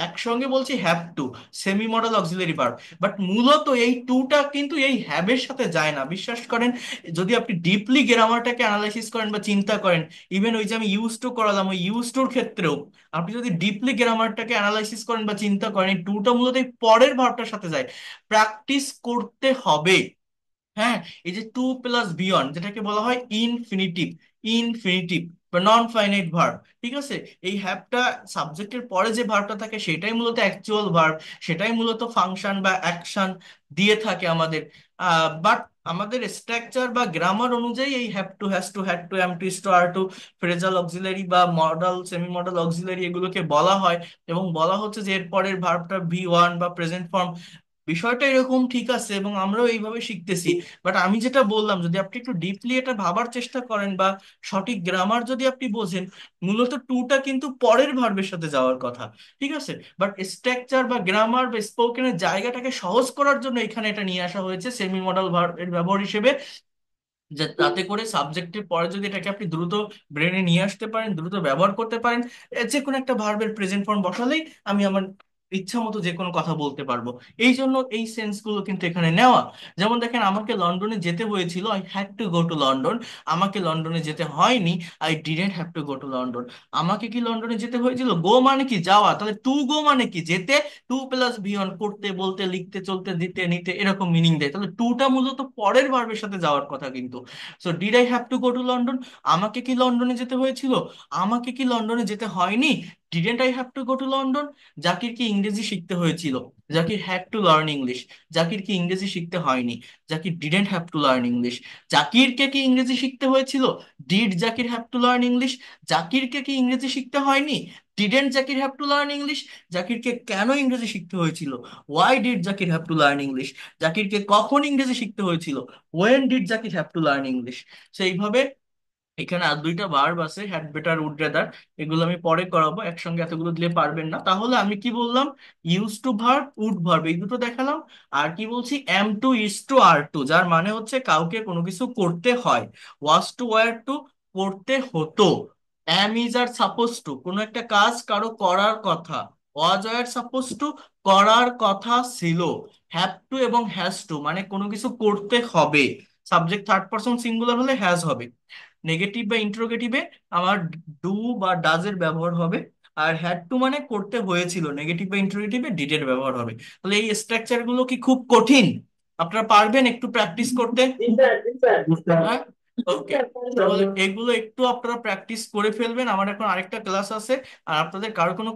একসঙ্গে বলছি have to, semi modal auxiliary verb, but মূলত এই টুটা কিন্তু এই হ্যাবের সাথে যায় না, বিশ্বাস করেন। যদি আপনি ডিপলি গ্রামারটাকে অ্যানালাইসিস করেন বা চিন্তা করেন, ইভেন ওই যে আমি ইউজ টু করালাম, ওই ইউজ টুর ক্ষেত্রেও আপনি যদি ডিপলি গ্রামারটাকে অ্যানালাইসিস করেন বা চিন্তা করেন, এই টুটা মূলত এই পরের ভার্বটার সাথে যায়। প্র্যাকটিস করতে হবে। হ্যাঁ, এই যে টু প্লাস বিয়ন্ড, যেটাকে বলা হয় ইনফিনিটিভ, ইনফিনিটিভ বা নন ফাইনাইট ভার্ব, ঠিক আছে? এই হ্যাভটা সাবজেক্টের পরে যে ভার্বটা থাকে সেটাই মূলত অ্যাকচুয়াল ভার্ব, সেটাই মূলত ফাংশন বা অ্যাকশন দিয়ে থাকে আমাদের। বাট আমাদের স্ট্রাকচার বা গ্রামার অনুযায়ী এই have to, has to, had to, am to, is to, are to, phrasal auxiliary বা মডাল সেমি মডাল অক্সিলারি এগুলোকে বলা হয়। এবং বলা হচ্ছে যে এর পরের ভার্বটা ভি ওয়ান বা প্রেজেন্ট ফর্ম। বিষয়টা এরকম, ঠিক আছে, এবং আমরাও এইভাবে শিখতেছি। বাট আমি যেটা বললাম, যদি আপনি একটু ডিপলি এটা ভাবার চেষ্টা করেন বা সঠিক গ্রামার যদি আপনি বোঝেন, মূলত টুটা কিন্তু পরের ভার্বের সাথে যাওয়ার কথা, ঠিক আছে? বাট স্ট্রাকচার বা গ্রামার বা স্পোকেনের জায়গাটাকে সহজ করার জন্য এখানে এটা নিয়ে আসা হয়েছে সেমি মডাল ভার্বের ব্যবহার হিসেবে, যে তাতে করে সাবজেক্টের পরে যদি এটাকে আপনি দ্রুত ব্রেনে নিয়ে আসতে পারেন, দ্রুত ব্যবহার করতে পারেন, যে কোনো একটা ভার্বের প্রেজেন্ট ফর্ম বসালেই আমি আমার ইচ্ছা মতো যে কোনো কথা বলতে পারবো। এই জন্য এই সেন্স গুলো কিন্তু এখানে নেওয়া। যেমন দেখেন, আমাকে লন্ডনে যেতে হয়েছিল, I had to go to London. আমাকে লন্ডনে যেতে হয়নি, I didn't have to go to London. আমাকে কি লন্ডনে যেতে হয়েছিল, গো মানে কি যাওয়া, তাহলে টু গো মানে কি যেতে, টু প্লাস বিয়ন করতে বলতে লিখতে চলতে দিতে নিতে এরকম মিনিং দেয়, তাহলে টুটা মূলত পরের ভার্বের সাথে যাওয়ার কথা কিন্তু। So did I have to go to London, আমাকে কি লন্ডনে যেতে হয়েছিল, আমাকে কি লন্ডনে যেতে হয়নি, didn't I have to go to London. Zakir কি ইংরেজি শিখতে হয়েছিল, Zakir had to learn English. Zakir কি ইংরেজি শিখতে হয়নি, Zakir didn't have to learn English. জাকিরকে কি ইংরেজি শিখতে হয়েছিল, did Zakir have to learn English. জাকিরকে কি ইংরেজি শিখতে হয়নি, didn't Zakir have to learn English. জাকিরকে কেন ইংরেজি শিখতে হয়েছিল, why did Zakir have to learn English. জাকিরকে কখন ইংরেজি শিখতে হয়েছিল, when did Zakir have to learn English. সেইভাবে এখানে আর দুইটা ভার্ব আছে, হ্যাড বেটার উড রেদার, এগুলো আমি পরে করাবো, একসঙ্গে এতগুলো দিলে পারবেন না। তাহলে আমি কি বললাম, use to verb, would verb, এই দুটো দেখালাম। আর কি বলছি, am to, is to, are to, যার মানে হচ্ছে কাউকে কোনো কিছু করতে হয়। ওয়াজ টু, ওয়্যার টু, করতে হতো। Am, is, are suppose to, কোনো একটা কাজ কারো করার কথা। ওয়াজ, ওয়্যার, সাপোজ টু, করার কথা ছিল। হ্যাভ টু এবং হ্যাজ টু মানে কোনো কিছু করতে হবে। সাবজেক্ট থার্ড পারসন সিঙ্গুলার হলে হ্যাজ হবে। নেগেটিভ বা ইন্টারোগেটিভে আমার ডু বা ডাজ এর ব্যবহার হবে। আর হ্যাড টু মানে করতে হয়েছিল, নেগেটিভ বা ইন্টারোগেটিভে ডিড এর ব্যবহার হবে। তাহলে এই স্ট্রাকচার গুলো কি খুব কঠিন? আপনারা পারবেন একটু প্র্যাকটিস করতে? হ্যাঁ, ওকে। তাহলে এগুলো একটু আপনারা প্র্যাকটিস করে ফেলবেন, আমার এখন আরেকটা ক্লাস আছে। আর আপনাদের কারো কোনো